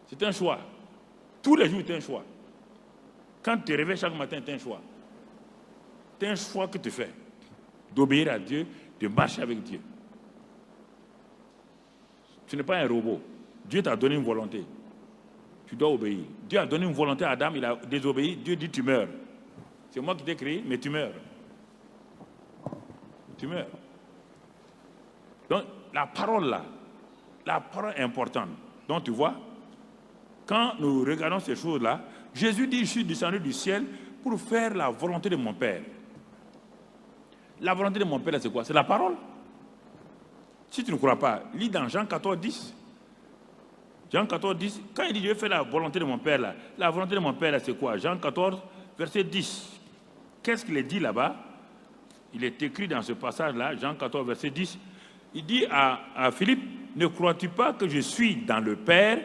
C'est un choix. Tous les jours, c'est un choix. Quand tu te réveilles chaque matin, c'est un choix. C'est un choix que tu fais. D'obéir à Dieu, de marcher avec Dieu. Tu n'es pas un robot. Dieu t'a donné une volonté. Tu dois obéir. Dieu a donné une volonté à Adam, il a désobéi. Dieu dit tu meurs. C'est moi qui t'ai créé, mais tu meurs. Tu meurs. Donc, la parole là, la parole est importante. Donc, tu vois, quand nous regardons ces choses-là, Jésus dit, je suis descendu du ciel pour faire la volonté de mon Père. La volonté de mon Père, c'est quoi? C'est la parole. Si tu ne crois pas, lis dans Jean 14, 10. Jean 14, 10, quand il dit, je vais faire la volonté de mon Père, là, la volonté de mon Père, c'est quoi? Jean 14, verset 10. Qu'est-ce qu'il est dit là-bas? Il est écrit dans ce passage-là, Jean 14, verset 10. Il dit à Philippe, ne crois-tu pas que je suis dans le Père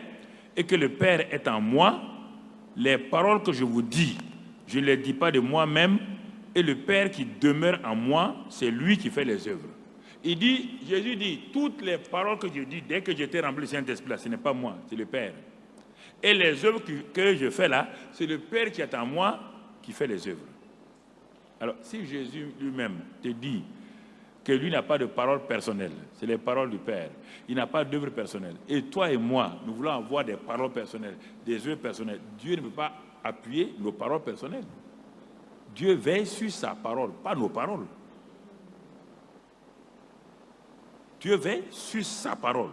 et que le Père est en moi? Les paroles que je vous dis, je ne les dis pas de moi-même, et le Père qui demeure en moi, c'est lui qui fait les œuvres. Il dit, Jésus dit, toutes les paroles que je dis, dès que j'étais rempli du Saint-Esprit, ce n'est pas moi, c'est le Père. Et les œuvres que je fais là, c'est le Père qui est en moi qui fait les œuvres. Alors, si Jésus lui-même te dit que lui n'a pas de parole personnelle, c'est les paroles du Père, il n'a pas d'œuvre personnelle, et toi et moi, nous voulons avoir des paroles personnelles, des œuvres personnelles, Dieu ne peut pas appuyer nos paroles personnelles. Dieu veille sur sa parole, pas nos paroles. Dieu veille sur sa parole.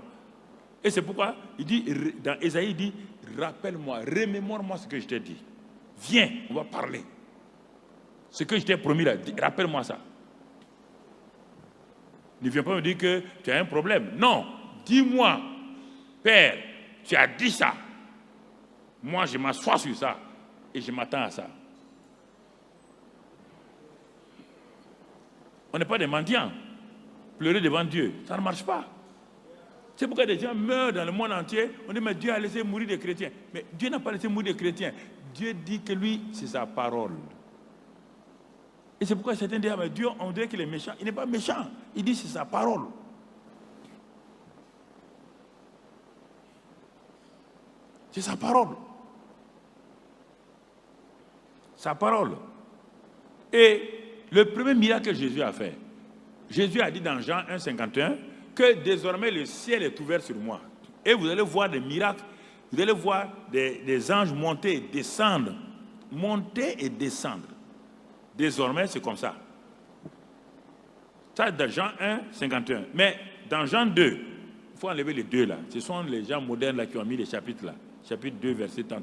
Et c'est pourquoi il dit, dans Ésaïe, il dit, rappelle-moi, remémore-moi ce que je t'ai dit. Viens, on va parler. Ce que je t'ai promis là, rappelle-moi ça. Ne viens pas me dire que tu as un problème. Non, dis-moi, Père, tu as dit ça. Moi, je m'assois sur ça et je m'attends à ça. On n'est pas des mendiants. Pleurer devant Dieu, ça ne marche pas. C'est pourquoi des gens meurent dans le monde entier. On dit, mais Dieu a laissé mourir des chrétiens. Mais Dieu n'a pas laissé mourir des chrétiens. Dieu dit que lui, c'est sa parole. Et c'est pourquoi certains disent, mais Dieu, on dirait qu'il est méchant. Il n'est pas méchant. Il dit, c'est sa parole. C'est sa parole. Sa parole. Et le premier miracle que Jésus a fait, Jésus a dit dans Jean 1, 51 que désormais le ciel est ouvert sur moi. Et vous allez voir des miracles, vous allez voir des anges monter, descendre, monter et descendre. Désormais, c'est comme ça. Ça, dans Jean 1, 51. Mais dans Jean 2, il faut enlever les deux là. Ce sont les gens modernes là qui ont mis les chapitres là. Chapitre 2, verset tant.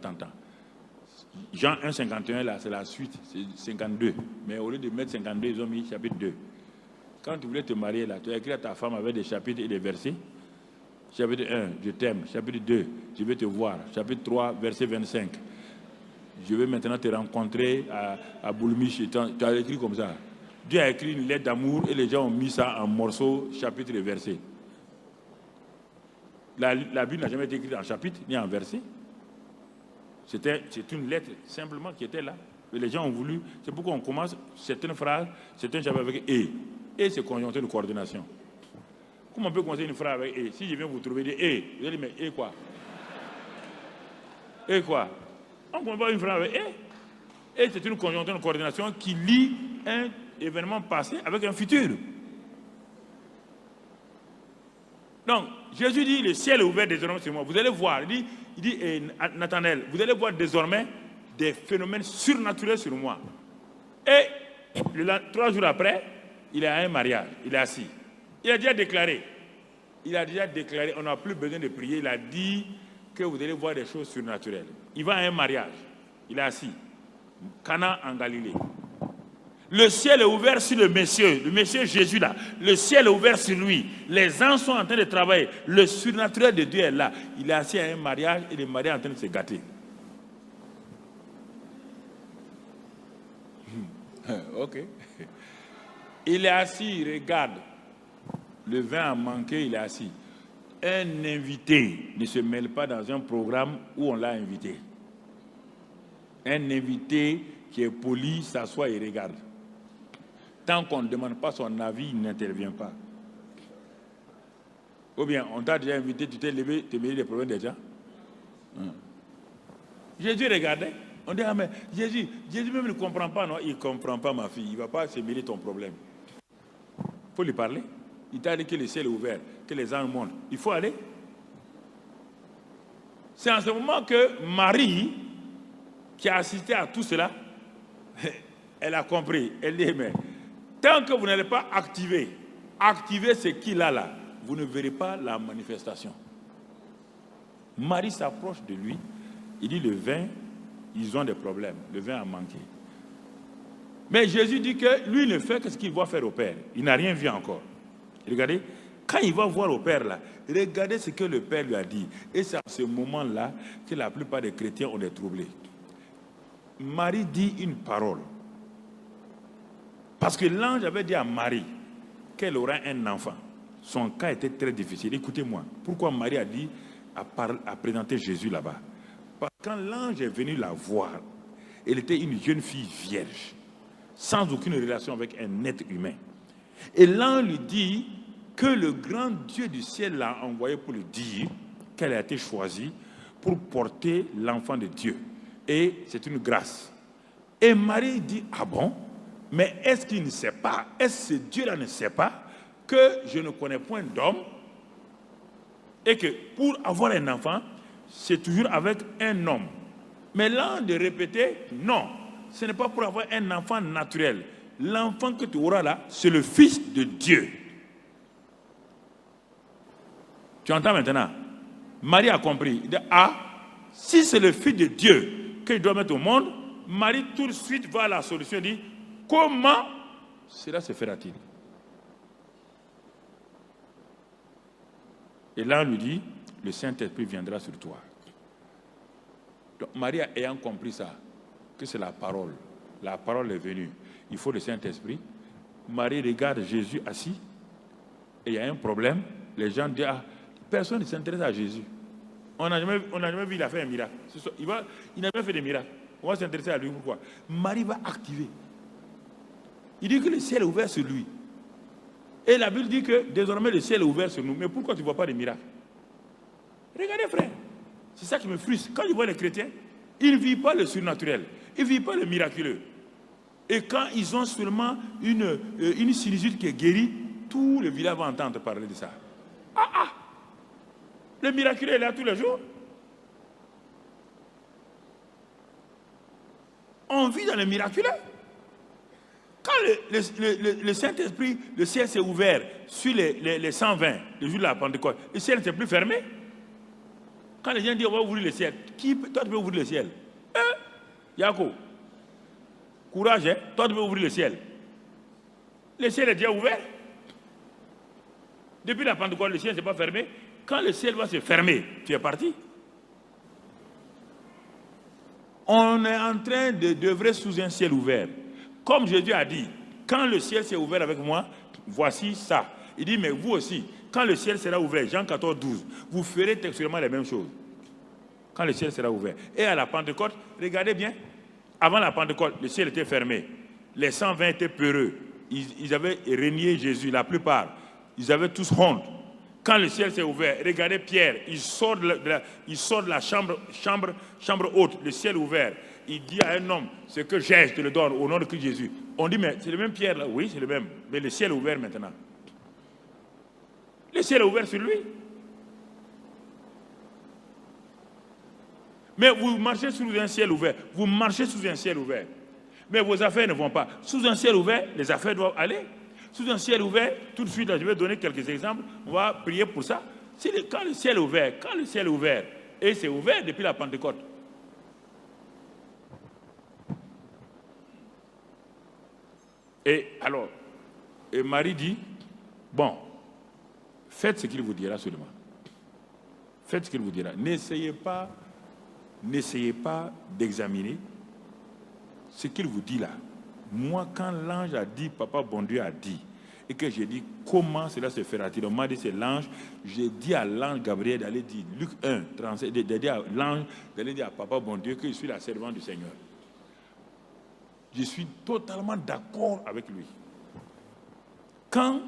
Jean 1, 51 là, c'est la suite, c'est 52. Mais au lieu de mettre 52, ils ont mis chapitre 2. Quand tu voulais te marier là, tu as écrit à ta femme avec des chapitres et des versets. Chapitre 1, je t'aime. Chapitre 2, je vais te voir. Chapitre 3, verset 25. Je vais maintenant te rencontrer à Boulmiche. Tu as écrit comme ça. Dieu a écrit une lettre d'amour et les gens ont mis ça en morceaux, chapitres et versets. La Bible n'a jamais été écrite en chapitre ni en verset. C'est une lettre simplement qui était là. Et les gens ont voulu. C'est pourquoi on commence certaines phrases, certains chapitres avec « et ». Et c'est conjoncté de coordination. Comment on peut commencer une phrase avec « et » ? Si je viens vous trouver des « et », vous allez dire « mais et quoi ?» Et quoi? On ne commence pas une phrase avec « et ». Et c'est une conjoncture de coordination qui lie un événement passé avec un futur. Donc, Jésus dit, le ciel est ouvert désormais sur moi. Vous allez voir, il dit Nathanaël, vous allez voir désormais des phénomènes surnaturels sur moi. Et 3 jours après, il est à un mariage, il est assis. Il a déjà déclaré, on n'a plus besoin de prier, il a dit que vous allez voir des choses surnaturelles. Il va à un mariage, il est assis. Cana en Galilée. Le ciel est ouvert sur le monsieur Jésus là. Le ciel est ouvert sur lui. Les anges sont en train de travailler. Le surnaturel de Dieu est là. Il est assis à un mariage et le mari est en train de se gâter. Ok. Il est assis, il regarde. Le vin a manqué, il est assis. Un invité ne se mêle pas dans un programme où on l'a invité. Un invité qui est poli s'assoit et regarde. Tant qu'on ne demande pas son avis, il n'intervient pas. Ou bien, on t'a déjà invité, tu t'es levé, tu as mis les problèmes des gens. Jésus regardait. On dit, ah mais Jésus même ne comprend pas, non? Il ne comprend pas, ma fille. Il ne va pas se mêler ton problème. Il faut lui parler. Il t'a dit que le ciel est ouvert, que les anges montent. Il faut aller. C'est en ce moment que Marie, qui a assisté à tout cela, elle a compris. Elle dit, mais tant que vous n'allez pas activer ce qu'il a là, vous ne verrez pas la manifestation. Marie s'approche de lui. Il dit, le vin, ils ont des problèmes. Le vin a manqué. Mais Jésus dit que lui ne fait que ce qu'il va faire au Père. Il n'a rien vu encore. Regardez, quand il va voir au Père là, regardez ce que le Père lui a dit. Et c'est à ce moment-là que la plupart des chrétiens ont des troublés. Marie dit une parole. Parce que l'ange avait dit à Marie qu'elle aura un enfant. Son cas était très difficile. Écoutez-moi, pourquoi Marie a dit, a présenté Jésus là-bas? Parce que quand l'ange est venu la voir, elle était une jeune fille vierge, sans aucune relation avec un être humain. Et l'ange lui dit que le grand Dieu du ciel l'a envoyé pour lui dire qu'elle a été choisie pour porter l'enfant de Dieu. Et c'est une grâce. Et Marie dit, ah bon? Mais est-ce qu'il ne sait pas? Est-ce que ce Dieu-là ne sait pas que je ne connais point d'homme et que pour avoir un enfant, c'est toujours avec un homme? Mais l'ange de répéter, non, ce n'est pas pour avoir un enfant naturel. L'enfant que tu auras là, c'est le Fils de Dieu. Tu entends maintenant? Marie a compris. Il dit, ah, si c'est le Fils de Dieu que je dois mettre au monde, Marie tout de suite va à la solution et dit, comment cela se fera-t-il? Et là, on lui dit, le Saint-Esprit viendra sur toi. Donc, Marie ayant compris ça, que c'est la parole est venue, il faut le Saint-Esprit. Marie regarde Jésus assis, et il y a un problème. Les gens disent, ah, personne ne s'intéresse à Jésus. On n'a jamais vu, il a fait un miracle. Il n'a jamais fait de miracle. On va s'intéresser à lui, pourquoi? Marie va activer. Il dit que le ciel est ouvert sur lui. Et la Bible dit que désormais le ciel est ouvert sur nous. Mais pourquoi tu ne vois pas de miracles? Regardez, frère. C'est ça qui me frustre. Quand je vois les chrétiens, ils ne vivent pas le surnaturel. Ils ne vivent pas le miraculeux. Et quand ils ont seulement une sinusite qui est guérie, tout le village va entendre parler de ça. Le miraculeux est là tous les jours. On vit dans le miraculeux. Quand le Saint-Esprit, le ciel s'est ouvert sur les 120, le jour de la Pentecôte, le ciel n'était plus fermé. Quand les gens disent on va ouvrir le ciel, toi tu peux ouvrir le ciel? Yako, courage, hein? Toi tu peux ouvrir le ciel. Le ciel est déjà ouvert. Depuis la Pentecôte, le ciel ne s'est pas fermé. Quand le ciel va se fermer, tu es parti. On est en train de d'œuvrer sous un ciel ouvert. Comme Jésus a dit, quand le ciel s'est ouvert avec moi, voici ça. Il dit, mais vous aussi, quand le ciel sera ouvert, Jean 14, 12, vous ferez textuellement les mêmes choses. Quand le ciel sera ouvert. Et à la Pentecôte, regardez bien, avant la Pentecôte, le ciel était fermé. Les 120 étaient peureux. Ils avaient renié Jésus, la plupart. Ils avaient tous honte. Quand le ciel s'est ouvert, regardez Pierre, il sort de la chambre haute, le ciel ouvert. Il dit à un homme, ce que j'ai, je te le donne au nom de Christ Jésus. On dit, mais c'est le même Pierre là? Oui, c'est le même. Mais le ciel est ouvert maintenant. Le ciel est ouvert sur lui. Mais vous marchez sous un ciel ouvert. Vous marchez sous un ciel ouvert. Mais vos affaires ne vont pas. Sous un ciel ouvert, les affaires doivent aller. Sous un ciel ouvert, tout de suite, là, je vais donner quelques exemples. On va prier pour ça. Quand le ciel est ouvert, et c'est ouvert depuis la Pentecôte. Et alors, Marie dit, bon, faites ce qu'il vous dira seulement. Faites ce qu'il vous dira. N'essayez pas d'examiner ce qu'il vous dit là. Moi, quand l'ange a dit, Papa bon Dieu a dit, et que j'ai dit, comment cela se fera-t-il? On m'a dit, c'est l'ange. J'ai dit à l'ange Gabriel d'aller dire, Luc 1, 37, d'aller à l'ange, d'aller dire à Papa bon Dieu que je suis la servante du Seigneur. Je suis totalement d'accord avec lui. Quand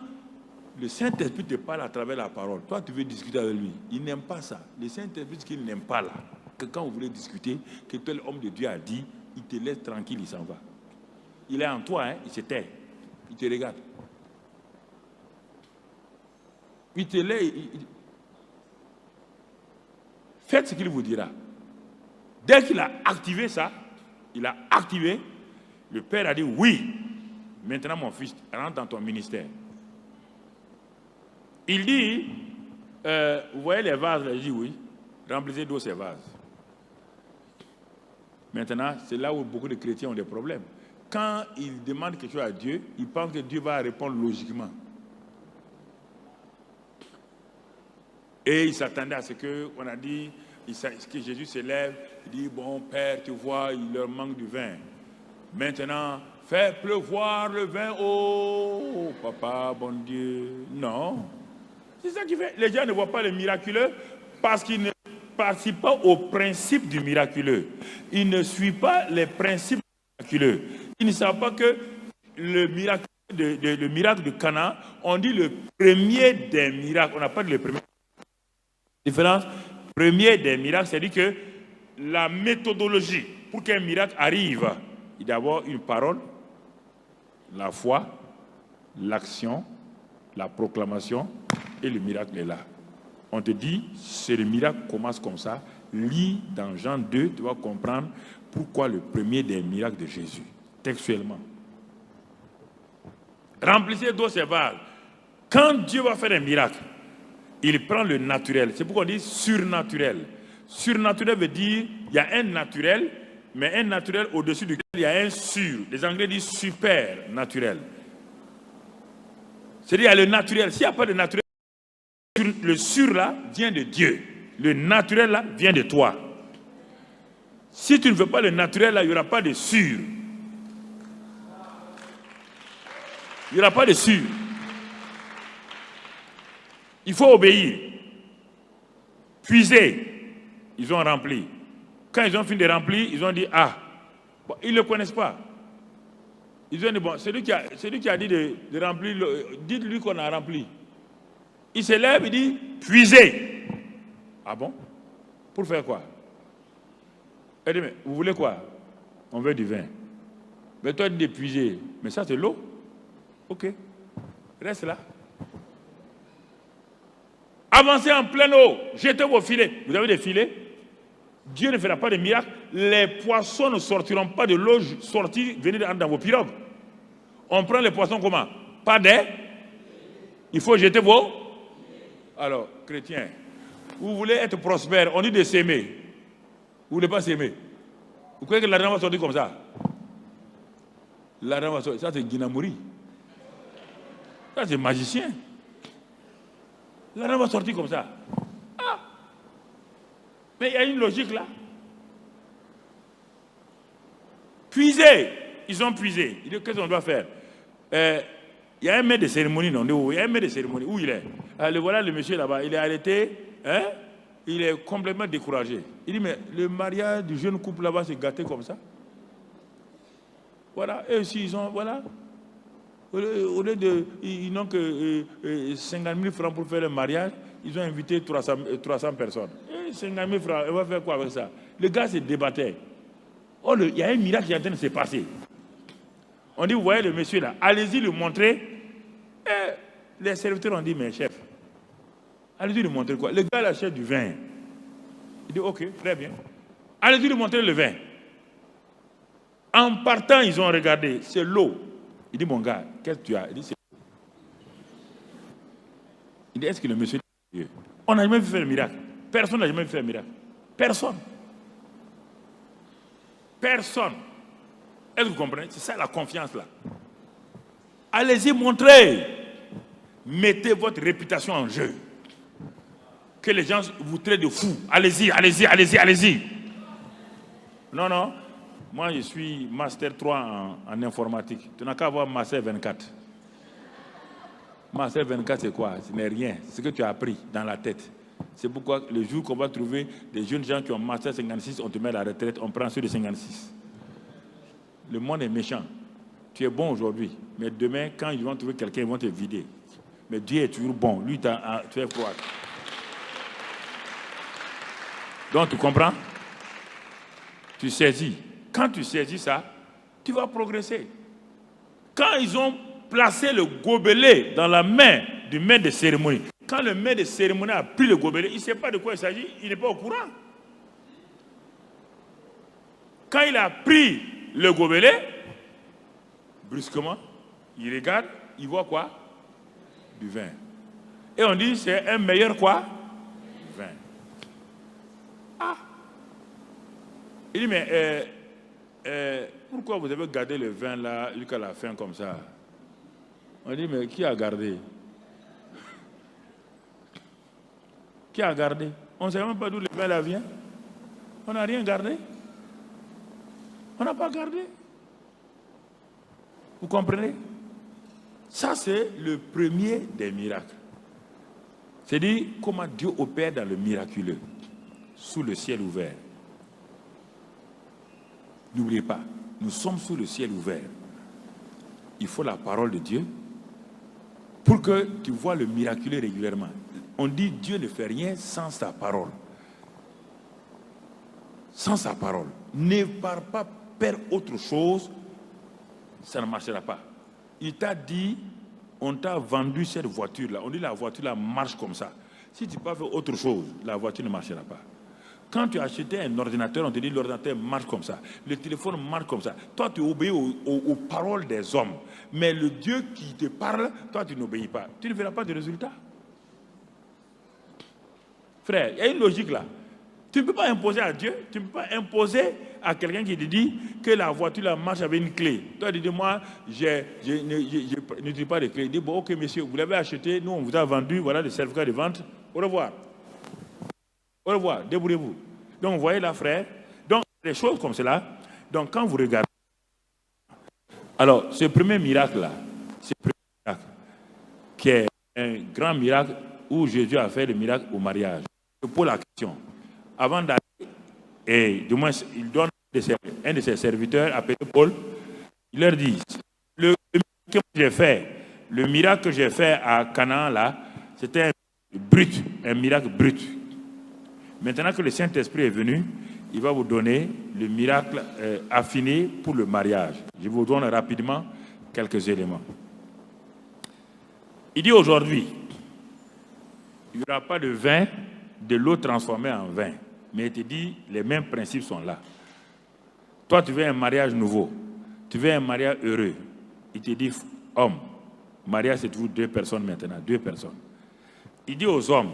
le Saint-Esprit te parle à travers la parole, toi tu veux discuter avec lui, il n'aime pas ça. Le Saint-Esprit, ce qu'il n'aime pas là, que quand vous voulez discuter, que tel homme de Dieu a dit, il te laisse tranquille, il s'en va. Il est en toi, hein, il se tait, il te regarde. Il te laisse. Faites ce qu'il vous dira. Dès qu'il a activé ça, il a activé, le Père a dit oui. Maintenant, mon fils, rentre dans ton ministère. Il dit, vous voyez les vases, là, il dit oui, remplissez d'eau ces vases. Maintenant, c'est là où beaucoup de chrétiens ont des problèmes. Quand ils demandent quelque chose à Dieu, ils pensent que Dieu va répondre logiquement. Et ils s'attendaient à ce qu'on a dit, que Jésus se lève, il dit, bon Père, tu vois, il leur manque du vin. Maintenant, fais pleuvoir le vin, oh, papa, bon Dieu. Non. C'est ça qui fait. Les gens ne voient pas le miraculeux parce qu'ils ne participent pas au principe du miraculeux. Ils ne suivent pas les principes miraculeux. Ils ne savent pas que le miracle de Cana, on dit le premier des miracles. On n'a pas dit le premier. Différence, premier des miracles, c'est-à-dire que la méthodologie pour qu'un miracle arrive, il doit y avoir une parole, la foi, l'action, la proclamation et le miracle est là. On te dit, c'est le miracle commence comme ça. Lis dans Jean 2, tu vas comprendre pourquoi le premier des miracles de Jésus, textuellement. Remplissez d'eau ces vases. Quand Dieu va faire un miracle, il prend le naturel. C'est pourquoi on dit surnaturel. Surnaturel veut dire, il y a un naturel, mais un naturel au-dessus duquel il y a un sur. Les Anglais disent super naturel. C'est-à-dire, il y a le naturel. S'il n'y a pas de naturel, le sur là vient de Dieu. Le naturel là vient de toi. Si tu ne veux pas le naturel là, il n'y aura pas de sur. Il n'y aura pas de sur. Il faut obéir. Puiser. Ils ont rempli. Quand ils ont fini de remplir, ils ont dit, ah, bon, ils ne le connaissent pas. Ils ont dit, bon, celui qui a dit de remplir, dites-lui qu'on a rempli. Il se lève, il dit, puisez. Ah bon? Pour faire quoi? Elle dit, mais vous voulez quoi? On veut du vin. Mais toi, tu dis puiser. Mais ça, c'est l'eau. Ok. Reste là. Avancez en pleine eau. Jetez vos filets. Vous avez des filets? Dieu ne fera pas de miracle. Les poissons ne sortiront pas de l'eau sortie, venez dans vos pirogues. On prend les poissons comment? Pas des. Il faut jeter vos. Alors, chrétiens, vous voulez être prospère, on dit de s'aimer. Vous ne voulez pas s'aimer. Vous croyez que l'argent va sortir comme ça? L'argent va sortir. Ça, c'est Guinamouri. Ça, c'est magicien. L'argent va sortir comme ça. Ah! Mais il y a une logique là. Puiser. Ils ont puisé. Ils disent, qu'est-ce qu'on doit faire? Il y a un maître de cérémonie, non? Il y a un maître de cérémonie. Où il est? Le voilà, le monsieur là-bas. Il est arrêté. Hein? Il est complètement découragé. Il dit, mais le mariage du jeune couple là-bas s'est gâté comme ça. Voilà. Et aussi, ils ont, voilà. Au lieu de. Ils n'ont que 50 000 francs pour faire le mariage. Ils ont invité 300 personnes. Et 50 000 francs, on va faire quoi avec ça? Le gars se débattait. Oh, il y a un miracle qui est en train de se passer. On dit, vous voyez le monsieur là, allez-y le montrer. Et les serviteurs ont dit, mais chef, allez-y lui montrer quoi? Le gars il achète du vin. Il dit, ok, très bien. Allez-y lui montrer le vin. En partant, ils ont regardé, c'est l'eau. Il dit, mon gars, qu'est-ce que tu as? Il dit, c'est l'eau. Il dit, est-ce que le monsieur est Dieu? On n'a jamais vu faire le miracle. Personne n'a jamais vu faire le miracle. Personne. Personne. Est-ce que vous comprenez? C'est ça la confiance là. Allez-y montrer. Mettez votre réputation en jeu. Que les gens vous traitent de fou. Allez-y, allez-y, allez-y, allez-y. Non, non. Moi, je suis Master 3 en informatique. Tu n'as qu'à avoir Master 24. Master 24, c'est quoi? Ce n'est rien. C'est ce que tu as appris dans la tête. C'est pourquoi le jour qu'on va trouver des jeunes gens qui ont Master 56, on te met à la retraite, on prend ceux de 56. Le monde est méchant. Tu es bon aujourd'hui, mais demain, quand ils vont trouver quelqu'un, ils vont te vider. Mais Dieu est toujours bon. Lui, tu es froid. Donc, tu comprends? Tu saisis. Quand tu saisis ça, tu vas progresser. Quand ils ont placé le gobelet dans la main du maître de cérémonie, quand le maître de cérémonie a pris le gobelet, il ne sait pas de quoi il s'agit, il n'est pas au courant. Quand il a pris le gobelet, brusquement, il regarde, il voit quoi? Du vin. Et on dit, c'est un meilleur quoi? Vin. Ah! Il dit, mais pourquoi vous avez gardé le vin là jusqu'à la fin comme ça? On dit, mais qui a gardé? Qui a gardé? On ne sait même pas d'où le vin là vient. On n'a rien gardé. On n'a pas gardé. Vous comprenez? Ça, c'est le premier des miracles. C'est-à-dire comment Dieu opère dans le miraculeux, sous le ciel ouvert. N'oubliez pas, nous sommes sous le ciel ouvert. Il faut la parole de Dieu pour que tu vois le miraculeux régulièrement. On dit Dieu ne fait rien sans sa parole. Sans sa parole. Ne pars pas faire autre chose, ça ne marchera pas. Il t'a dit, on t'a vendu cette voiture-là. On dit la voiture-là marche comme ça. Si tu ne peux pas faire autre chose, la voiture ne marchera pas. Quand tu as acheté un ordinateur, on te dit l'ordinateur marche comme ça. Le téléphone marche comme ça. Toi, tu obéis aux paroles des hommes. Mais le Dieu qui te parle, toi, tu n'obéis pas. Tu ne verras pas de résultat. Frère, il y a une logique là. Tu ne peux pas imposer à Dieu, tu ne peux pas imposer à quelqu'un qui te dit que la voiture là marche avec une clé. Toi, tu dis, moi, je n'utilise pas de clé. Il dit, bon, ok, monsieur, vous l'avez acheté, nous, on vous a vendu, voilà le certificat de vente. Au revoir. Au revoir, débrouillez-vous. Donc, vous voyez là, frère. Donc, des choses comme cela. Donc, quand vous regardez. Alors, ce premier miracle-là, qui est un grand miracle où Jésus a fait le miracle au mariage. Je pose la question. Avant d'aller, et du moins, il donne un de ses serviteurs, appelé Paul, il leur dit, le miracle que j'ai fait à Canaan, là, c'était un miracle brut. Maintenant que le Saint-Esprit est venu, il va vous donner le miracle affiné pour le mariage. Je vous donne rapidement quelques éléments. Il dit aujourd'hui, il n'y aura pas de vin, de l'eau transformée en vin. Mais il te dit, les mêmes principes sont là. Toi, tu veux un mariage nouveau. Tu veux un mariage heureux. il te dit, homme, mariage c'est toujours 2 personnes maintenant, 2 personnes. Il dit aux hommes,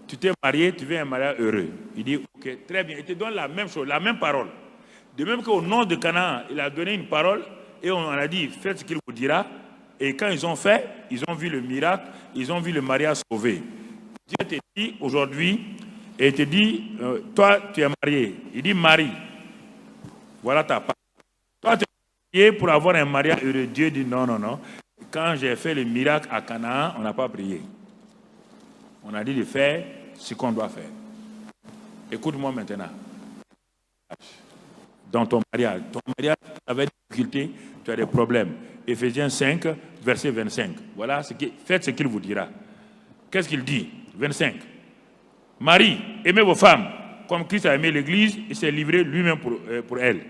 tu t'es marié, tu veux un mariage heureux. Il dit, ok, très bien, il te donne la même chose, la même parole. De même qu'au nom de Canaan, il a donné une parole et on a dit, faites ce qu'il vous dira. Et quand ils ont fait, ils ont vu le miracle, ils ont vu le mariage sauvé. Dieu te dit aujourd'hui, et il te dit, toi tu es marié. Il dit, Marie, voilà ta part. Toi tu es marié pour avoir un mariage heureux. Dieu dit, non, non, non. Quand j'ai fait le miracle à Canaan, on n'a pas prié. On a dit de faire ce qu'on doit faire. Écoute-moi maintenant. Dans ton mariage avec des difficultés, tu as des problèmes. Éphésiens 5, verset 25. Voilà, faites ce qu'il vous dira. Qu'est-ce qu'il dit? 25. Marie, aimez vos femmes, comme Christ a aimé l'Église et s'est livré lui-même pour elle.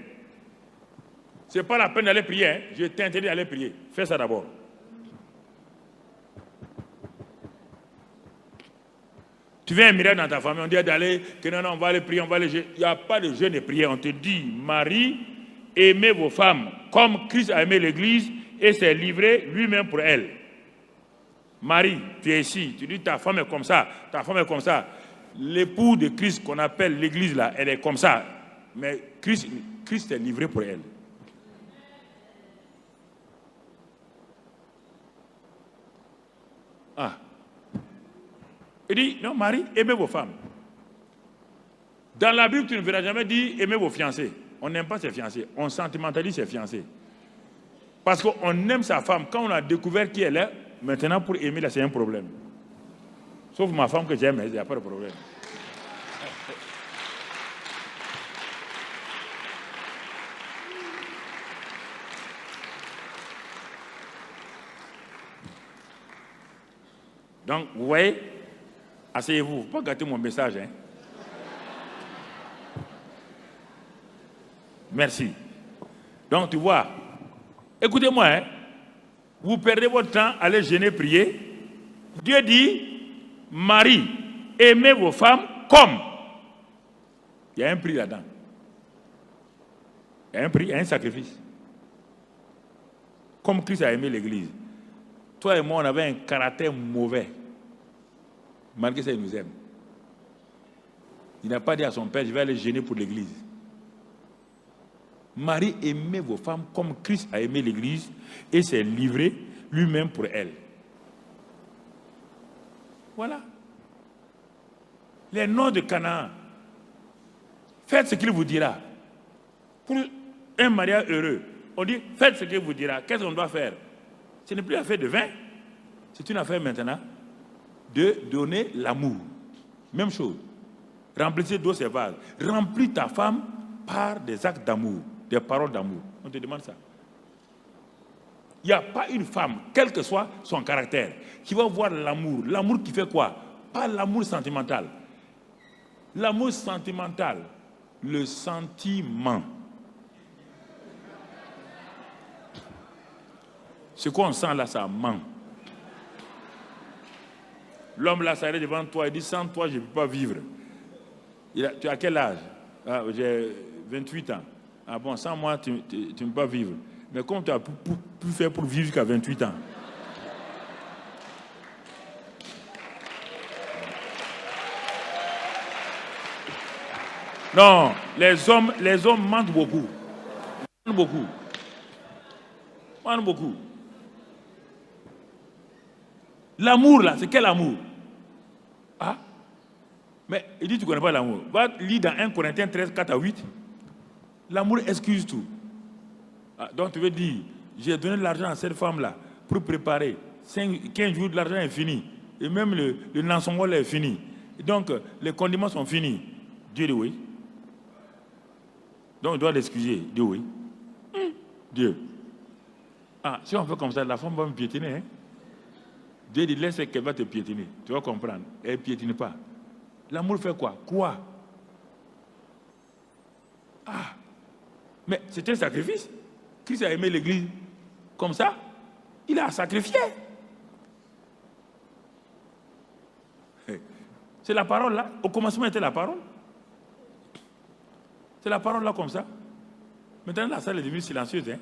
Ce n'est pas la peine d'aller prier. Hein. Je t'interdis d'aller prier. Fais ça d'abord. Tu veux un miracle dans ta famille, on dit d'aller, que non, on va aller prier, on va aller jeûner. Il n'y a pas de jeûne et prière. On te dit, Marie, aimez vos femmes, comme Christ a aimé l'Église et s'est livré lui-même pour elle. Marie, tu es ici, tu dis ta femme est comme ça, ta femme est comme ça. L'époux de Christ qu'on appelle l'Église là, elle est comme ça. Mais Christ est livré pour elle. Ah. Il dit, non, Marie, aimez vos femmes. Dans la Bible, tu ne verras jamais dire aimez vos fiancés. On n'aime pas ses fiancés. On sentimentalise ses fiancés. Parce qu'on aime sa femme. Quand on a découvert qui elle est, maintenant pour aimer, là, c'est un problème. Sauf ma femme que j'aime, il n'y a pas de problème. Donc, vous voyez, asseyez-vous, il ne faut pas gâter mon message. Hein. Merci. Donc, tu vois, écoutez-moi, hein, vous perdez votre temps à aller jeûner, prier. Dieu dit, Marie, aimez vos femmes comme. Il y a un prix là-dedans. Il y a un prix, il y a un sacrifice. Comme Christ a aimé l'Église. Toi et moi, on avait un caractère mauvais. Malgré ça, il nous aime. Il n'a pas dit à son père, je vais aller jeûner pour l'Église. Marie, aimez vos femmes comme Christ a aimé l'Église et s'est livré lui-même pour elle. Voilà. Les noms de Canaan. Faites ce qu'il vous dira. Pour un mariage heureux, on dit faites ce qu'il vous dira. Qu'est-ce qu'on doit faire? Ce n'est plus une affaire de vin. C'est une affaire maintenant de donner l'amour. Même chose. Remplissez d'eau ces vases. Remplis ta femme par des actes d'amour, des paroles d'amour. On te demande ça. Il n'y a pas une femme, quel que soit son caractère, qui va voir l'amour. L'amour qui fait quoi? Pas l'amour sentimental. L'amour sentimental, le sentiment. Ce qu'on sent là, ça ment. L'homme là s'arrête devant toi et dit, sans toi, je ne peux pas vivre. Tu as quel âge? Ah, j'ai 28 ans. Ah bon, sans moi, tu ne peux pas vivre. Mais comment tu as pu faire pour vivre jusqu'à 28 ans? Non, les hommes mentent beaucoup. Mentent beaucoup. Mentent beaucoup. L'amour, là, c'est quel amour? Ah? Mais il dit, tu ne connais pas l'amour. Va lire dans 1 Corinthiens 13, 4 à 8. L'amour excuse tout. Ah, donc tu veux dire, j'ai donné de l'argent à cette femme-là pour préparer. 15 jours de l'argent est fini. Et même le lancement est fini. Et donc, les condiments sont finis. Dieu dit oui. Donc, il doit l'excuser. Dieu oui. Dieu. Ah, si on fait comme ça, la femme va me piétiner. Hein? Dieu dit, laisse qu'elle va te piétiner. Tu vas comprendre. Elle ne piétine pas. L'amour fait quoi? Quoi? Ah. Mais c'est un sacrifice. Christ a aimé l'Église comme ça. Il a sacrifié. C'est la parole là. Au commencement était la parole. C'est la parole là comme ça. Maintenant la salle est devenue silencieuse. Hein?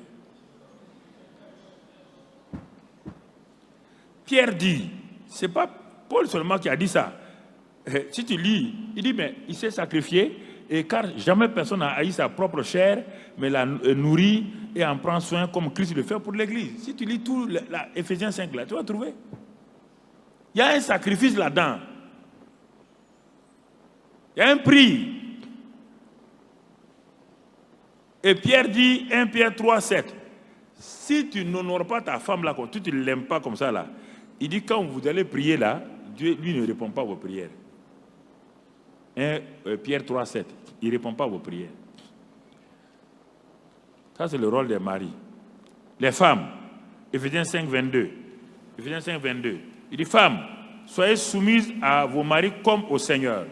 Pierre dit, c'est pas Paul seulement qui a dit ça. Si tu lis, il dit, mais il s'est sacrifié, et car jamais personne n'a haï sa propre chair, mais la nourrit et en prend soin comme Christ le fait pour l'Église. Si tu lis tout Éphésiens 5, là, tu vas trouver. Il y a un sacrifice là-dedans. Il y a un prix. Et Pierre dit, 1 Pierre 3, 7, si tu n'honores pas ta femme là, quand tu ne l'aimes pas comme ça là, il dit quand vous allez prier là, Dieu lui ne répond pas à vos prières. 1 Pierre 3, 7, il ne répond pas à vos prières. Ça c'est le rôle des maris. Les femmes, Éphésiens 5, 22. Éphésiens 5, 22. Il dit, femmes, soyez soumises à vos maris comme au Seigneur.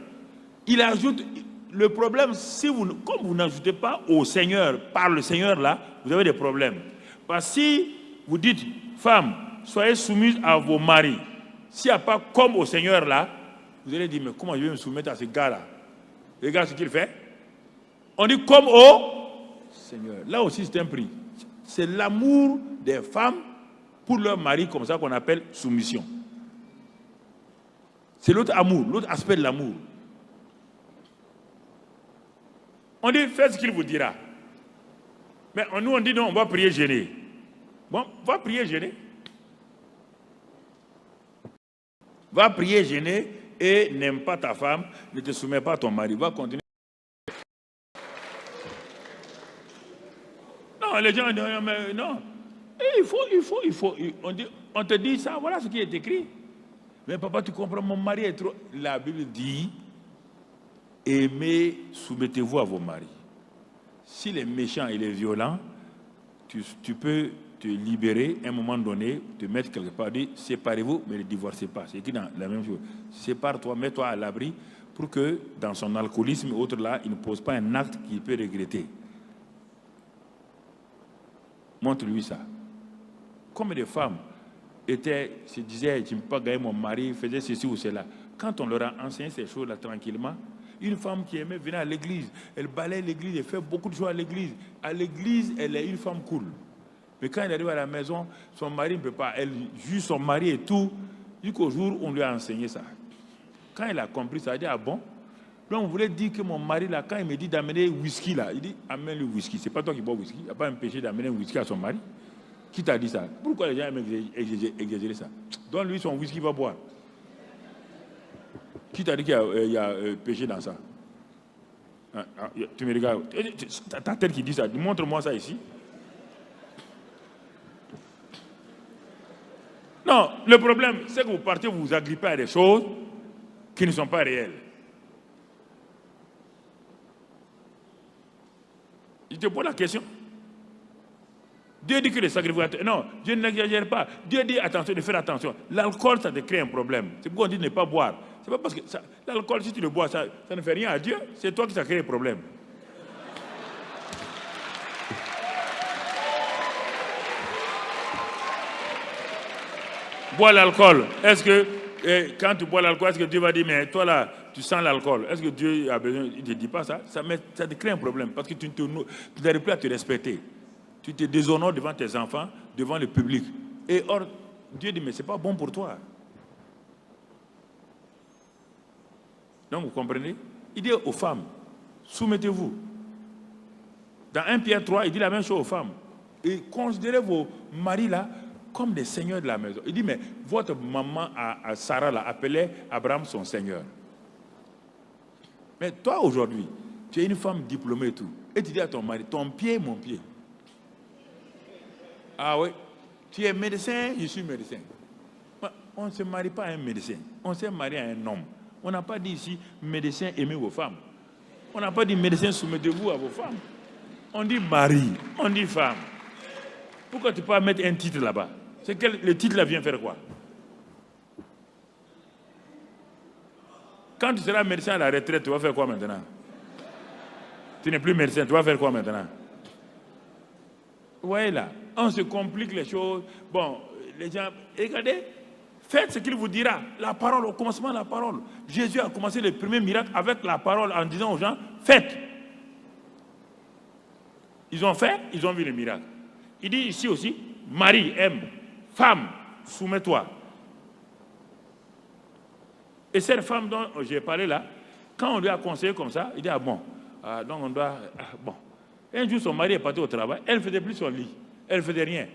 Il ajoute, le problème, comme vous n'ajoutez pas au Seigneur, par le Seigneur là, vous avez des problèmes. Parce que si vous dites, femmes, soyez soumises à vos maris, s'il n'y a pas comme au Seigneur là, vous allez dire, mais comment je vais me soumettre à ce gars-là? Regarde ce qu'il fait. On dit comme au Seigneur. Là aussi, c'est un prix. C'est l'amour des femmes pour leur mari, comme ça qu'on appelle soumission. C'est l'autre amour, l'autre aspect de l'amour. On dit, faites ce qu'il vous dira. Mais nous, on dit, non, on va prier gêné. Bon, va prier gêné. Va prier gêné et n'aime pas ta femme, ne te soumets pas à ton mari. Va continuer. Non, les gens disent, mais non. Et on te dit ça, voilà ce qui est écrit. Mais papa, tu comprends, mon mari est trop... La Bible dit, aimez, soumettez-vous à vos maris. S'il est méchant et il est violent, tu peux te libérer à un moment donné, te mettre quelque part, dire séparez-vous, mais ne divorcez pas. C'est écrit dans la même chose. Sépare-toi, mets-toi à l'abri pour que dans son alcoolisme et autres là, il ne pose pas un acte qu'il peut regretter. Montre-lui ça. Comme des femmes se disaient, je ne peux pas gagner mon mari, faisait ceci ou cela. Quand on leur a enseigné ces choses-là tranquillement, une femme qui aimait venir à l'église, elle balaye l'église, elle fait beaucoup de choses à l'église. À l'église, elle est une femme cool. Mais quand elle arrive à la maison, son mari ne peut pas. Elle juge son mari et tout, jusqu'au jour où on lui a enseigné ça. Quand elle a compris ça, elle a dit, ah bon? Donc on voulait dire que mon mari, là, quand il me dit d'amener whisky, là, il dit, amène le whisky. C'est pas toi qui bois whisky. Il n'y a pas un péché d'amener un whisky à son mari. Qui t'a dit ça? Pourquoi les gens aiment exagérer ça? Donc lui, son whisky va boire. Qui t'a dit qu'il y a péché dans ça? Tu me regardes. Ta tête qui dit ça. Montre-moi ça ici. Non, le problème, c'est que vous partez, vous vous agrippez à des choses qui ne sont pas réelles. Je te pose la question. Dieu dit que les sacrificateurs... Non, Dieu n'exagère pas. Dieu dit attention, de faire attention. L'alcool, ça te crée un problème. C'est pourquoi on dit de ne pas boire. C'est pas parce que l'alcool, si tu le bois, ça ne fait rien à Dieu. C'est toi qui ça crée un problème. Bois l'alcool. Est-ce que, quand tu bois l'alcool, est-ce que Dieu va dire, mais toi là, tu sens l'alcool? Est-ce que Dieu a besoin? Il ne te dit pas ça. Ça te crée un problème parce que tu n'arrives plus à te respecter. Tu te déshonores devant tes enfants, devant le public. Et or, Dieu dit, mais ce n'est pas bon pour toi. Donc, vous comprenez? Il dit aux femmes, soumettez-vous. Dans 1 Pierre 3, il dit la même chose aux femmes. Et considérez vos maris là comme des seigneurs de la maison. Il dit, mais votre maman à Sarah là, appelait Abraham son seigneur. Mais toi aujourd'hui, tu es une femme diplômée et tout. Et tu dis à ton mari, ton pied, mon pied. Ah oui, tu es médecin, je suis médecin. On ne se marie pas à un médecin, on s'est marié à un homme. On n'a pas dit ici, médecin, aimez vos femmes. On n'a pas dit, médecin, soumettez-vous à vos femmes. On dit mari, on dit femme. Pourquoi tu peux pas mettre un titre là-bas? Le titre là vient faire quoi? Quand tu seras médecin à la retraite, tu vas faire quoi maintenant? Tu n'es plus médecin, tu vas faire quoi maintenant? Vous voyez là, on se complique les choses. Bon, les gens, regardez, faites ce qu'il vous dira. La parole, au commencement, la parole. Jésus a commencé le premier miracle avec la parole en disant aux gens, faites. Ils ont fait, ils ont vu le miracle. Il dit ici aussi, Marie aime, femme, soumets-toi. Et cette femme dont j'ai parlé là, quand on lui a conseillé comme ça, il dit, ah bon, donc on doit... bon. Un jour, son mari est parti au travail, elle ne faisait plus son lit, elle ne faisait rien.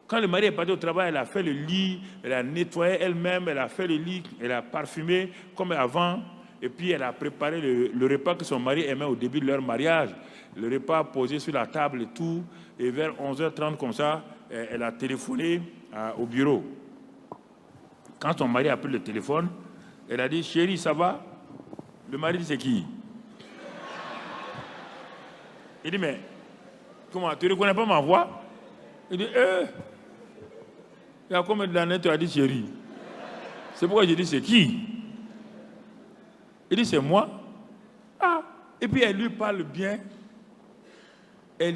Quand le mari est parti au travail, elle a fait le lit, elle a nettoyé elle-même, elle a fait le lit, elle a parfumé comme avant, et puis elle a préparé le repas que son mari aimait au début de leur mariage. Le repas posé sur la table et tout, et vers 11h30 comme ça, elle a téléphoné au bureau. Quand son mari a pris le téléphone, elle a dit, chérie, ça va? Le mari dit, c'est qui? Il dit, mais comment, tu ne reconnais pas ma voix? Il dit, il y a combien d'années tu as dit chérie? C'est pourquoi j'ai dit, c'est qui? Il dit, c'est moi. Ah, et puis elle lui parle bien. Il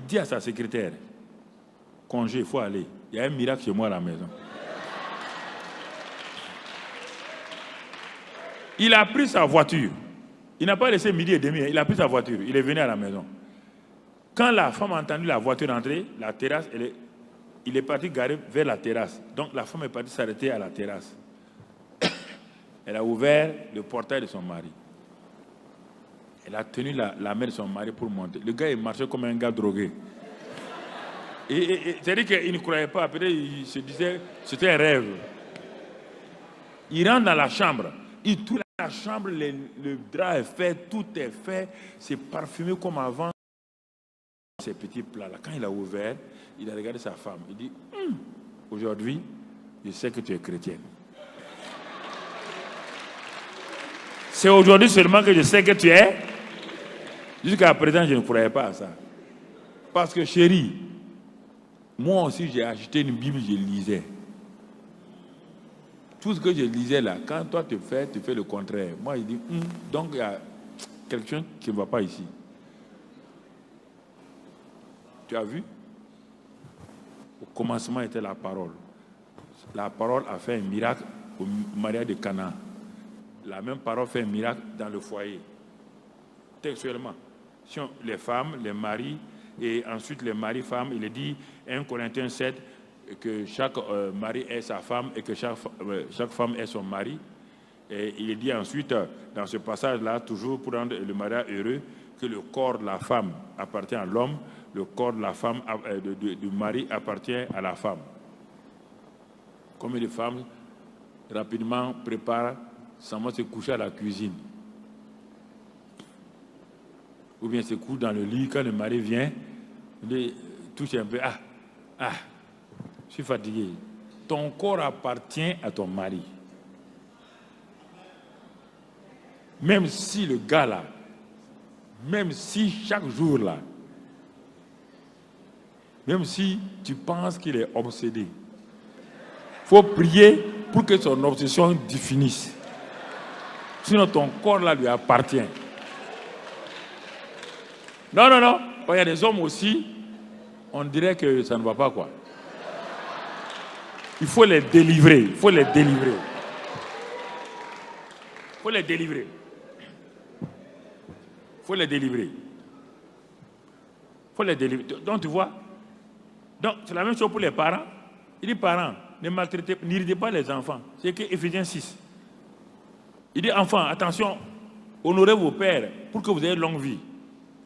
dit à sa secrétaire, congé, il faut aller. Il y a un miracle chez moi à la maison. Il a pris sa voiture. Il n'a pas laissé midi et demi. Il a pris sa voiture. Il est venu à la maison. Quand la femme a entendu la voiture entrer, la terrasse, il est parti garer vers la terrasse. Donc la femme est partie s'arrêter à la terrasse. Elle a ouvert le portail de son mari. Elle a tenu la main de son mari pour monter. Le gars, il marchait comme un gars drogué. C'est-à-dire qu'il ne croyait pas. Peut-être il se disait c'était un rêve. Il rentre dans la chambre. Il trouve la chambre, le drap est fait, tout est fait. C'est parfumé comme avant. Ces petits plats-là. Quand il a ouvert, il a regardé sa femme. Il dit, aujourd'hui, je sais que tu es chrétienne. C'est aujourd'hui seulement que je sais que tu es. Jusqu'à présent, je ne croyais pas à ça. Parce que chérie, moi aussi j'ai acheté une Bible, je lisais. Tout ce que je lisais là, quand toi tu fais le contraire. Moi, il dit, donc il y a quelqu'un qui ne va pas ici. Tu as vu? Au commencement était la parole. La parole a fait un miracle au mariage de Cana. La même parole fait un miracle dans le foyer. Textuellement. Les femmes, les maris, et ensuite les maris-femmes, il est dit 1 Corinthiens 7 que chaque mari est sa femme et que chaque femme est son mari. Et il est dit ensuite, dans ce passage-là, toujours pour rendre le mariage heureux, que le corps de la femme appartient à l'homme, le corps de la femme, du mari appartient à la femme. Combien de femmes rapidement préparent sans se coucher à la cuisine? Ou bien se couche dans le lit quand le mari vient, il touche un peu, je suis fatigué. Ton corps appartient à ton mari. Même si le gars là, même si chaque jour là, même si tu penses qu'il est obsédé, il faut prier pour que son obsession finisse. Sinon ton corps là lui appartient. Non. Il y a des hommes aussi, on dirait que ça ne va pas quoi. Il faut les délivrer. Il faut les délivrer. Il faut les délivrer. Il faut les délivrer. Il faut les délivrer. Donc tu vois, donc c'est la même chose pour les parents. Il dit parents, ne maltraitez, n'irritez pas les enfants. C'est que Éphésiens 6. Il dit enfants, attention, honorez vos pères pour que vous ayez longue vie.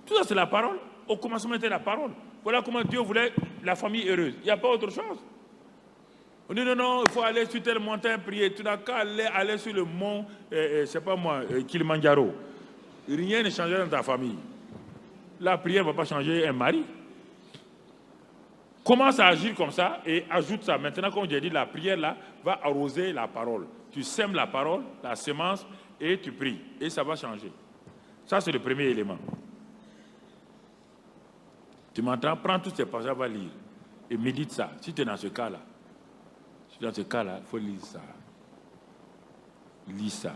Tout ça, c'est la parole. Au commencement, c'était la parole. Voilà comment Dieu voulait la famille heureuse. Il n'y a pas autre chose. On dit non, il faut aller sur telle montagne prier. Tu n'as qu'à aller sur le mont, c'est pas moi, Kilimanjaro. Rien ne changera dans ta famille. La prière ne va pas changer un mari. Commence à agir comme ça et ajoute ça. Maintenant, comme j'ai dit, la prière là va arroser la parole. Tu sèmes la parole, la semence, et tu pries. Et ça va changer. Ça, c'est le premier élément. Tu m'entends? Prends tous ces passages, va lire. Et médite ça. Si tu es dans ce cas-là, il faut lire ça. Lis ça.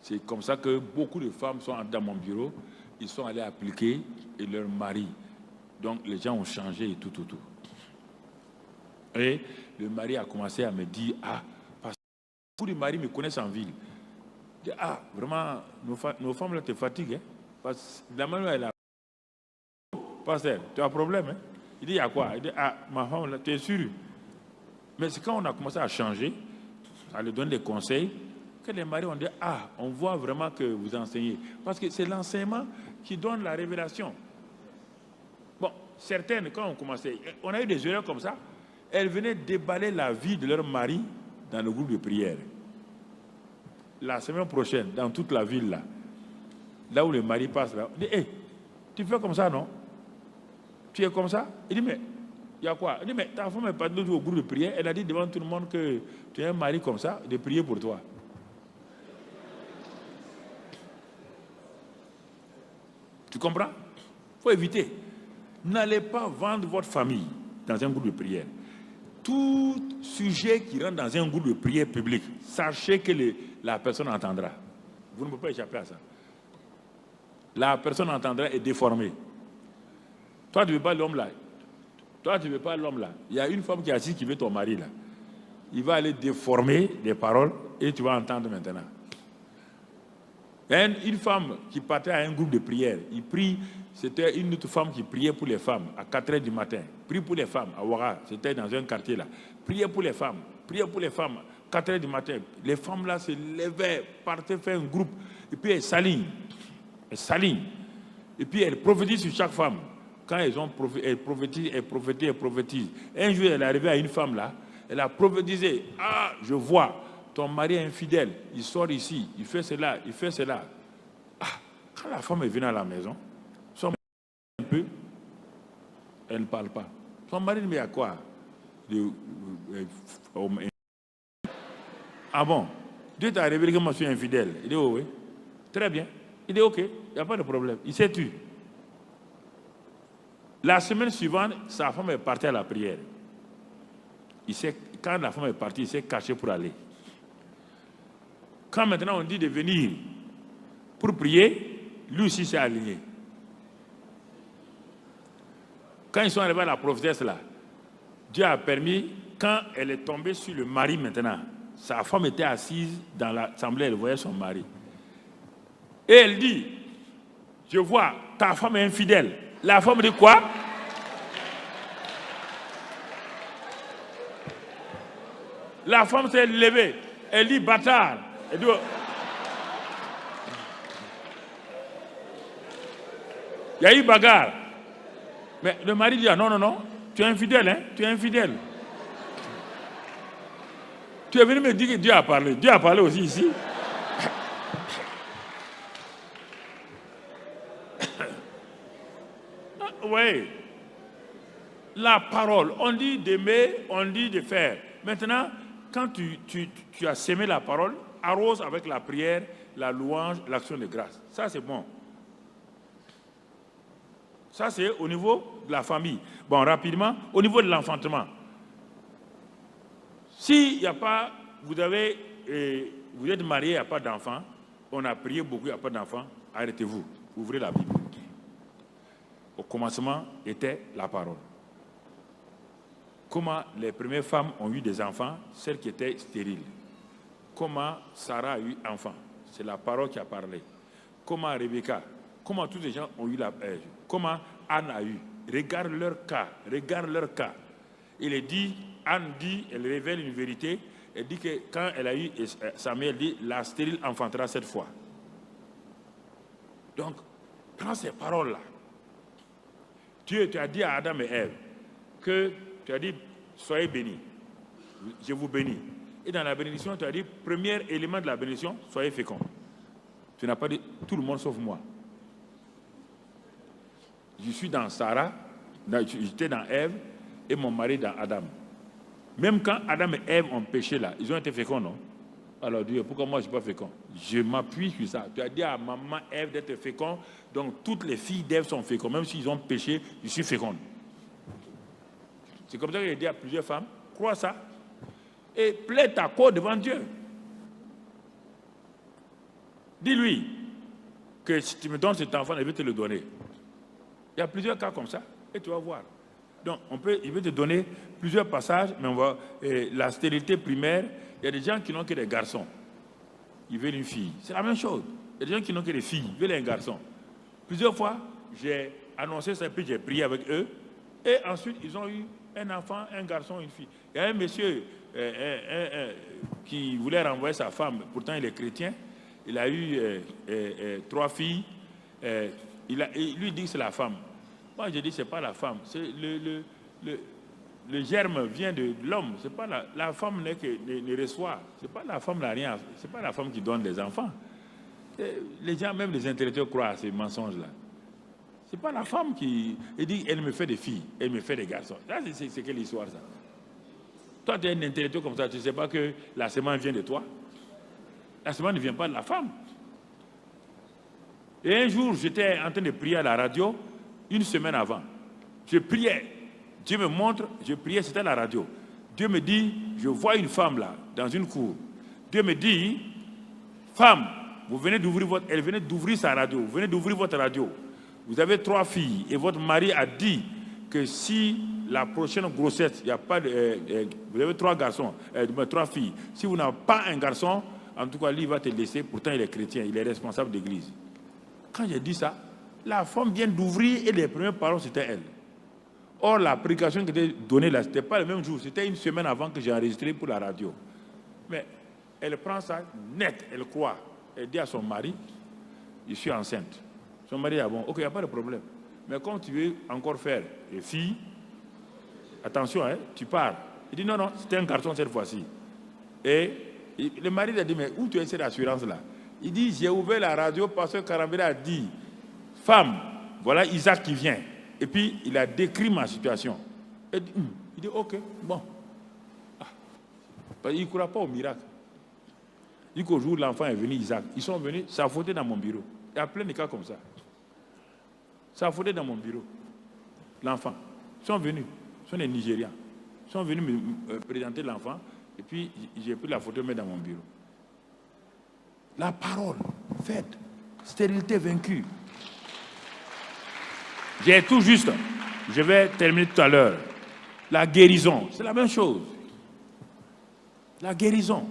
C'est comme ça que beaucoup de femmes sont dans mon bureau. Ils sont allés appliquer et leur mari. Donc les gens ont changé et tout. Et le mari a commencé à me dire, parce que beaucoup de maris me connaissent en ville. Je dis, vraiment, nos femmes là te fatiguent. Hein? Parce que la manière elle a... Pasteur, tu as un problème. Hein? Il dit, il y a quoi? Il dit, ma femme là, tu es sûr? Mais c'est quand on a commencé à changer, à lui donner des conseils, que les maris ont dit, ah, on voit vraiment que vous enseignez. Parce que c'est l'enseignement qui donne la révélation. Bon, certaines, quand on commençait, on a eu des erreurs comme ça, elles venaient déballer la vie de leur mari dans le groupe de prière. La semaine prochaine, dans toute la ville, là où le mari passe, là, on dit, hey, tu fais comme ça, non? Tu es comme ça? Il dit, mais il y a quoi? Il dit, mais ta femme est partie au groupe de prière, elle a dit devant tout le monde que tu es un mari comme ça, de prier pour toi. Tu comprends? Il faut éviter. N'allez pas vendre votre famille dans un groupe de prière. Tout sujet qui rentre dans un groupe de prière public, sachez que la personne entendra. Vous ne pouvez pas échapper à ça. La personne entendra et déformée. Toi, tu ne veux pas l'homme là. Toi, tu ne veux pas l'homme là. Il y a une femme qui est assise qui veut ton mari là. Il va aller déformer les paroles et tu vas entendre maintenant. Il y a une femme qui partait à un groupe de prière. Il prie, c'était une autre femme qui priait pour les femmes à 4h du matin. Prie pour les femmes à Ouara, c'était dans un quartier là. Priez pour les femmes, 4h du matin. Les femmes là se levaient, partaient faire un groupe. Et puis elles s'alignent. Et puis elles prophétisent sur chaque femme. Quand elles prophétisent. Un jour, elle est arrivée à une femme là, elle a prophétisé. Ah, je vois. Ton mari est infidèle, il sort ici, il fait cela. Ah, quand la femme est venue à la maison, son mari un peu, elle ne parle pas. Son mari dit, mais à quoi? Ah bon? Dieu t'a révélé que moi je suis infidèle. Il dit, oh oui. Très bien. Il dit, ok, il n'y a pas de problème. Il s'est tué. La semaine suivante, sa femme est partie à la prière. Quand la femme est partie, il s'est caché pour aller. Quand maintenant on dit de venir pour prier, lui aussi s'est aligné. Quand ils sont arrivés à la prophétesse là, Dieu a permis, quand elle est tombée sur le mari maintenant, sa femme était assise dans l'assemblée, elle voyait son mari. Et elle dit, je vois, ta femme est infidèle. La femme dit quoi? La femme s'est levée. Elle dit, bâtard. Elle dit, il y a eu bagarre. Mais le mari dit, ah, non, tu es infidèle, hein? Tu es infidèle. Tu es venu me dire que Dieu a parlé. Dieu a parlé aussi ici. Oui. La parole, on dit d'aimer, on dit de faire. Maintenant, quand tu as sémé la parole, arrose avec la prière, la louange, l'action de grâce. Ça, c'est bon. Ça, c'est au niveau de la famille. Bon, rapidement, au niveau de l'enfantement. S'il n'y a pas, vous êtes marié, il n'y a pas d'enfant, on a prié beaucoup, il n'y a pas d'enfant, arrêtez-vous, ouvrez la Bible. Au commencement était la parole. Comment les premières femmes ont eu des enfants, celles qui étaient stériles. Comment Sarah a eu enfant, c'est la parole qui a parlé. Comment Rebecca, comment tous les gens ont eu comment Anne a eu. Regarde leur cas. Il est dit, Anne dit, elle révèle une vérité, elle dit que quand elle a eu Samuel, dit, la stérile enfantera cette fois. Donc, prends ces paroles-là. Dieu tu as dit à Adam et Ève que tu as dit, soyez bénis, je vous bénis. Et dans la bénédiction, tu as dit, premier élément de la bénédiction, soyez féconds. Tu n'as pas dit, tout le monde sauf moi. Je suis dans Sarah, j'étais dans Ève, et mon mari dans Adam. Même quand Adam et Ève ont péché là, ils ont été féconds, non? Alors Dieu, pourquoi moi je ne suis pas fécond? Je m'appuie sur ça. Tu as dit à maman Ève d'être fécond, donc toutes les filles d'Ève sont fécondes. Même s'ils ont péché, je suis féconde. C'est comme ça qu'il a dit à plusieurs femmes, crois ça, et plaide ta cause devant Dieu. Dis-lui que si tu me donnes cet enfant, il veut te le donner. Il y a plusieurs cas comme ça, et tu vas voir. Donc, il veut te donner plusieurs passages, mais on va... la stérilité primaire, il y a des gens qui n'ont que des garçons. Ils veulent une fille. C'est la même chose. Il y a des gens qui n'ont que des filles, ils veulent un garçon. Plusieurs fois, j'ai annoncé ça, puis j'ai prié avec eux, et ensuite, ils ont eu un enfant, un garçon, une fille. Il y a un monsieur, qui voulait renvoyer sa femme. Pourtant, il est chrétien. Il a eu 3 filles. Il lui dit que c'est la femme. Moi, je dis que ce n'est pas la femme. C'est le germe vient de l'homme. C'est pas la femme ne reçoit. C'est pas la femme n'a rien. C'est pas la femme qui donne des enfants. Les gens, même les intellectuels, croient à ces mensonges-là. C'est pas la femme qui dit elle me fait des filles, elle me fait des garçons. Là, c'est quelle histoire ça? Toi, tu es un intellectuel comme ça, tu ne sais pas que la semence vient de toi. La semence ne vient pas de la femme. Et un jour, j'étais en train de prier à la radio, une semaine avant. Je priais. Dieu me montre, je priais, c'était à la radio. Dieu me dit, je vois une femme là, dans une cour. Dieu me dit, femme, vous venez d'ouvrir elle venait d'ouvrir sa radio, vous venez d'ouvrir votre radio. Vous avez 3 filles et votre mari a dit que si la prochaine grossesse, il n'y a pas de, vous avez 3 garçons, 3 filles. Si vous n'avez pas un garçon, en tout cas, lui, il va te laisser. Pourtant, il est chrétien, il est responsable d'église. Quand j'ai dit ça, la femme vient d'ouvrir et les premières paroles, c'était elle. Or, la prédication qui était donnée là, ce n'était pas le même jour. C'était une semaine avant que j'ai enregistré pour la radio. Mais elle prend ça net, elle croit. Elle dit à son mari, je suis enceinte. Son mari dit, bon, ok, il n'y a pas de problème. Mais quand tu veux encore faire les filles, attention, hein, tu pars. Il dit, non, non, c'était un garçon cette fois-ci. Et le mari lui a dit, mais où tu as cette assurance-là? Il dit, j'ai ouvert la radio parce que Karambele a dit, femme, voilà Isaac qui vient. Et puis, il a décrit ma situation. Il dit, ok, bon. Il ne croit pas au miracle. Il dit qu'au jour où l'enfant est venu, Isaac, ils sont venus, ça a fauté dans mon bureau. Il y a plein de cas comme ça. Ça a fauté dans mon bureau. L'enfant. Ils sont venus. Ce sont des Nigérians. Ils sont venus me présenter l'enfant. Et puis, j'ai pris la photo, mais dans mon bureau. La parole faite. Stérilité vaincue. J'ai tout juste. Je vais terminer tout à l'heure. La guérison. C'est la même chose. La guérison.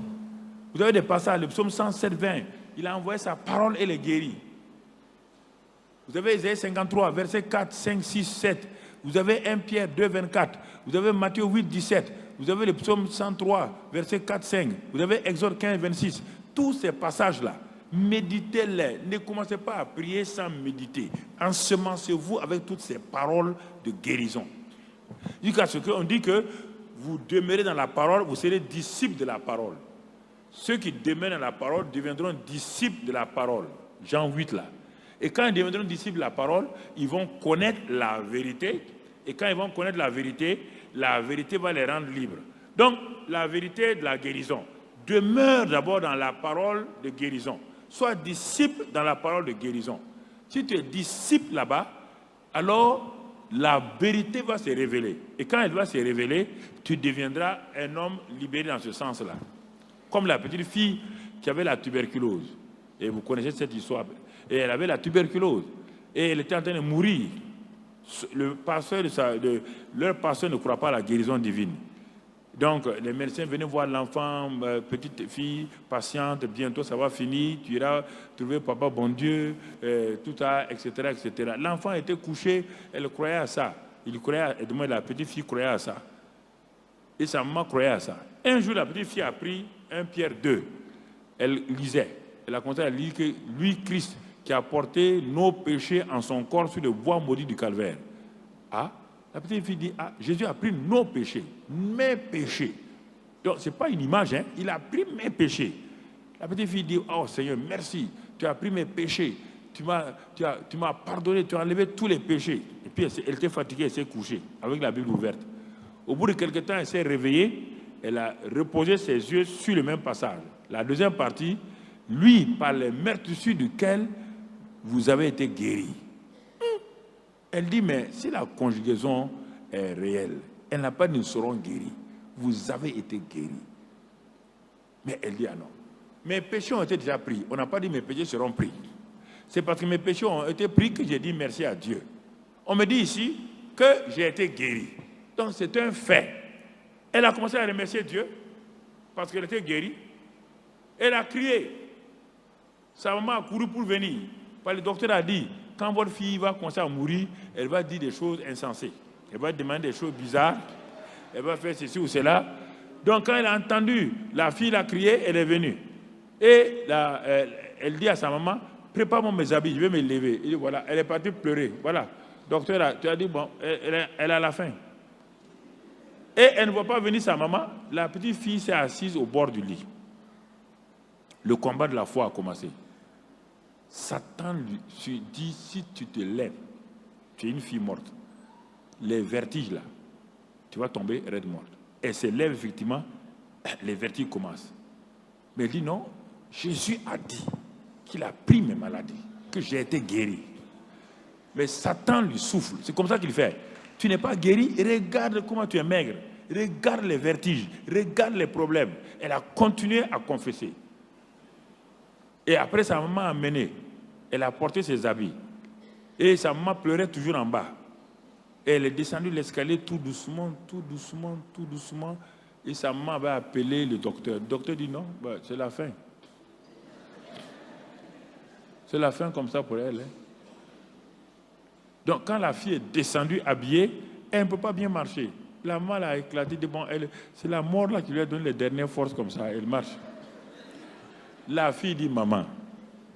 Vous avez des passages, le psaume 107, 20. Il a envoyé sa parole et les guérit. Vous avez Isaïe 53, versets 4, 5, 6, 7. Vous avez 1 Pierre 2, 24. Vous avez Matthieu 8, 17. Vous avez le psaume 103, versets 4, 5. Vous avez Exode 15, 26. Tous ces passages-là, méditez-les. Ne commencez pas à prier sans méditer. Ensemencez-vous avec toutes ces paroles de guérison. Jusqu'à ce qu'on dit que vous demeurez dans la parole, vous serez disciples de la parole. Ceux qui demeurent dans la parole deviendront disciples de la parole. Jean 8 là. Et quand ils deviendront disciples de la parole, ils vont connaître la vérité. Et quand ils vont connaître la vérité va les rendre libres. Donc, la vérité de la guérison. Demeure d'abord dans la parole de guérison. Sois disciple dans la parole de guérison. Si tu es disciple là-bas, alors la vérité va se révéler. Et quand elle va se révéler, tu deviendras un homme libéré dans ce sens-là. Comme la petite fille qui avait la tuberculose. Et vous connaissez cette histoire. Et elle avait la tuberculose. Et elle était en train de mourir. Leur pasteur ne croit pas à la guérison divine. Donc, les médecins venaient voir l'enfant, petite fille, patiente, bientôt ça va finir, tu iras trouver papa bon Dieu, tout ça, etc., etc. L'enfant était couché, elle croyait à ça. La petite fille croyait à ça. Et sa maman croyait à ça. Un jour, la petite fille a pris 1 Pierre 2. Elle lisait. Elle a commencé à lire que lui, Christ, qui a porté nos péchés en son corps sur le bois maudit du calvaire. Ah, la petite fille dit, Jésus a pris nos péchés, mes péchés. Donc, ce n'est pas une image, hein? Il a pris mes péchés. La petite fille dit, oh Seigneur, merci, tu as pris mes péchés, tu m'as pardonné, tu as enlevé tous les péchés. Et puis, elle était fatiguée, elle s'est couchée, avec la Bible ouverte. Au bout de quelques temps, elle s'est réveillée, elle a reposé ses yeux sur le même passage. La deuxième partie, lui, par les meurtrissures duquel vous avez été guéris. Elle dit, mais si la conjugaison est réelle, elle n'a pas dit nous serons guéris. Vous avez été guéris. Mais elle dit, non. Mes péchés ont été déjà pris. On n'a pas dit mes péchés seront pris. C'est parce que mes péchés ont été pris que j'ai dit merci à Dieu. On me dit ici que j'ai été guéri. Donc c'est un fait. Elle a commencé à remercier Dieu parce qu'elle était guérie. Elle a crié. Sa maman a couru pour venir. Le docteur a dit, quand votre fille va commencer à mourir, elle va dire des choses insensées. Elle va demander des choses bizarres. Elle va faire ceci ou cela. Donc quand elle a entendu, la fille a crié, elle est venue. Et elle dit à sa maman, prépare-moi mes habits, je vais me lever. Il dit, voilà, elle est partie pleurer. Voilà, docteur, tu as dit, bon, elle a la faim. Et elle ne voit pas venir sa maman. La petite fille s'est assise au bord du lit. Le combat de la foi a commencé. Satan lui dit, si tu te lèves, tu es une fille morte. Les vertiges là, tu vas tomber raide morte. Elle se lève effectivement, les vertiges commencent. Mais elle dit non, Jésus a dit qu'il a pris mes maladies, que j'ai été guéri. Mais Satan lui souffle. C'est comme ça qu'il fait. Tu n'es pas guéri, regarde comment tu es maigre. Regarde les vertiges, regarde les problèmes. Elle a continué à confesser. Et après, sa maman a amené. Elle a porté ses habits. Et sa maman pleurait toujours en bas. Et elle est descendue l'escalier tout doucement, tout doucement, tout doucement. Et sa maman avait appelé le docteur. Le docteur dit non, bah, c'est la fin. C'est la fin comme ça pour elle. Hein. Donc quand la fille est descendue habillée, elle ne peut pas bien marcher. La maman a éclaté. Bon, c'est la mort là qui lui a donné les dernières forces comme ça. Elle marche. La fille dit, maman,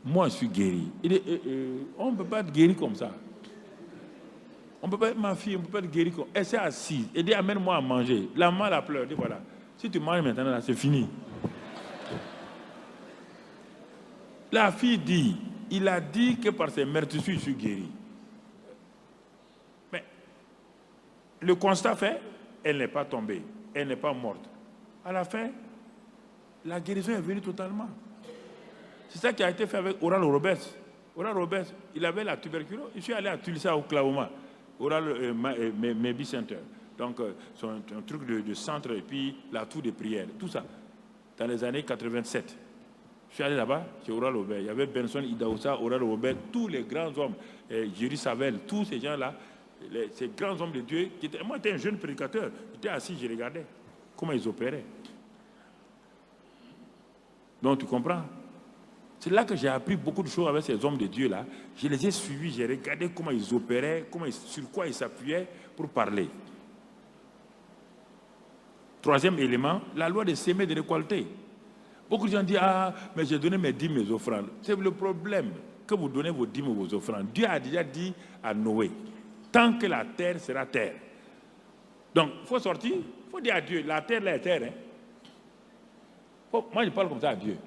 moi je suis guéri. Il dit, on ne peut pas être guéri comme ça. On ne peut pas être ma fille, on ne peut pas être guéri comme ça. Elle s'est assise. Elle dit, amène-moi à manger. La maman la pleure. Elle dit, voilà, si tu manges maintenant, là, c'est fini. La fille dit, il a dit que par ses meurtrissures, je suis guéri. Mais le constat fait, elle n'est pas tombée. Elle n'est pas morte. À la fin, la guérison est venue totalement. C'est ça qui a été fait avec Oral Roberts. Oral Roberts, il avait la tuberculose. Je suis allé à Tulsa, Oklahoma. Oral Maybe Center. Donc, c'est un truc de centre et puis la tour de prière. Tout ça, dans les années 87. Je suis allé là-bas, chez Oral Roberts. Il y avait Benson Idahosa, Oral Roberts, tous les grands hommes, Jerry Savelle, tous ces gens-là, ces grands hommes de Dieu. Moi, j'étais un jeune prédicateur. J'étais assis, je regardais comment ils opéraient. Donc, tu comprends? C'est là que j'ai appris beaucoup de choses avec ces hommes de Dieu-là. Je les ai suivis, j'ai regardé comment ils opéraient, sur quoi ils s'appuyaient pour parler. Troisième élément, la loi de s'aimer et de récolter. Beaucoup de gens disent, ah, mais j'ai donné mes dîmes, mes offrandes. C'est le problème que vous donnez vos dîmes ou vos offrandes. Dieu a déjà dit à Noé, tant que la terre sera terre. Donc, il faut sortir, il faut dire à Dieu, la terre, là est terre. Hein. Moi, je parle comme ça à Dieu.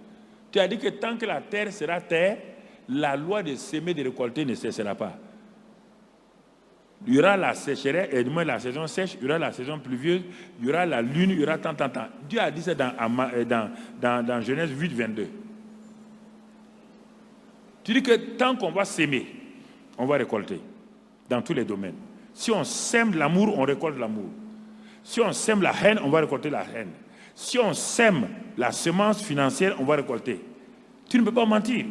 Tu as dit que tant que la terre sera terre, la loi de s'aimer et de récolter ne cessera pas. Il y aura la sécheresse, et du moins la saison sèche, il y aura la saison pluvieuse, il y aura la lune, il y aura tant. Dieu a dit ça dans Genèse 8, 22. Tu dis que tant qu'on va s'aimer, on va récolter dans tous les domaines. Si on sème l'amour, on récolte l'amour. Si on sème la haine, on va récolter la haine. Si on sème la semence financière, on va récolter. Tu ne peux pas mentir.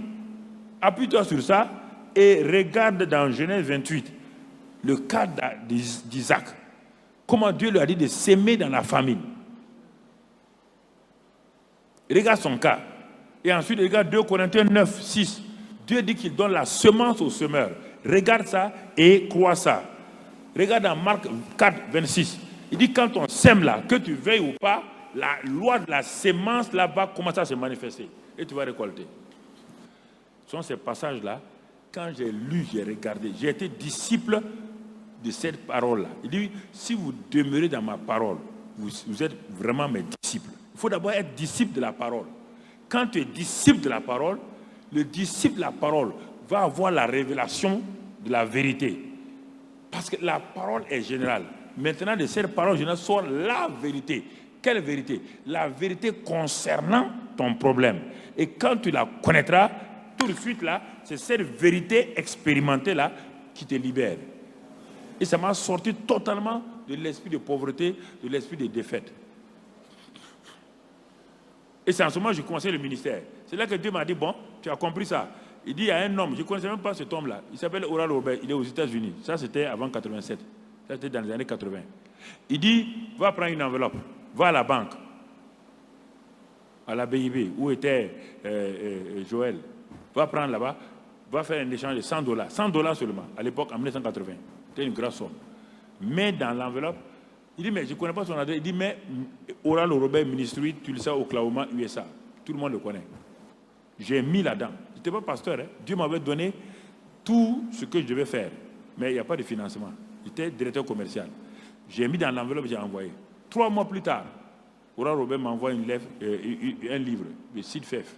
Appuie-toi sur ça et regarde dans Genèse 28 le cas d'Isaac. Comment Dieu lui a dit de s'aimer dans la famine. Regarde son cas. Et ensuite, regarde 2 Corinthiens 9, 6. Dieu dit qu'il donne la semence au semeur. Regarde ça et crois ça. Regarde dans Marc 4, 26. Il dit quand on sème là, que tu veuilles ou pas, la loi de la sémence là va commencer à se manifester. Et tu vas récolter. Ce sont ces passages-là. Quand j'ai lu, j'ai regardé. J'ai été disciple de cette parole-là. Il dit, si vous demeurez dans ma parole, vous êtes vraiment mes disciples. Il faut d'abord être disciple de la parole. Quand tu es disciple de la parole, le disciple de la parole va avoir la révélation de la vérité. Parce que la parole est générale. Maintenant, de cette parole générale sort la vérité. Quelle vérité? La vérité concernant ton problème. Et quand tu la connaîtras, tout de suite là, c'est cette vérité expérimentée là qui te libère. Et ça m'a sorti totalement de l'esprit de pauvreté, de l'esprit de défaite. Et c'est en ce moment que j'ai commencé le ministère. C'est là que Dieu m'a dit, bon, tu as compris ça. Il dit, il y a un homme, je ne connaissais même pas cet homme-là. Il s'appelle Oral Roberts, il est aux États-Unis. Ça, c'était avant 87. Ça, c'était dans les années 80. Il dit, va prendre une enveloppe, va à la banque, à la BIB, où était Joël. Va prendre là-bas, va faire un échange de $100. $100 seulement, à l'époque, en 1980. C'était une grosse somme. Mais dans l'enveloppe, Il dit, mais je ne connais pas son adresse. Il dit, mais Oral Robert Ministry, tu le sais, Oklahoma, USA. Tout le monde le connaît. J'ai mis là-dedans. Je n'étais pas pasteur. Hein. Dieu m'avait donné tout ce que je devais faire. Mais il n'y a pas de financement. J'étais directeur commercial. J'ai mis dans l'enveloppe, j'ai envoyé. 3 mois plus tard, Oral Robert m'envoie un livre de Sid Feff,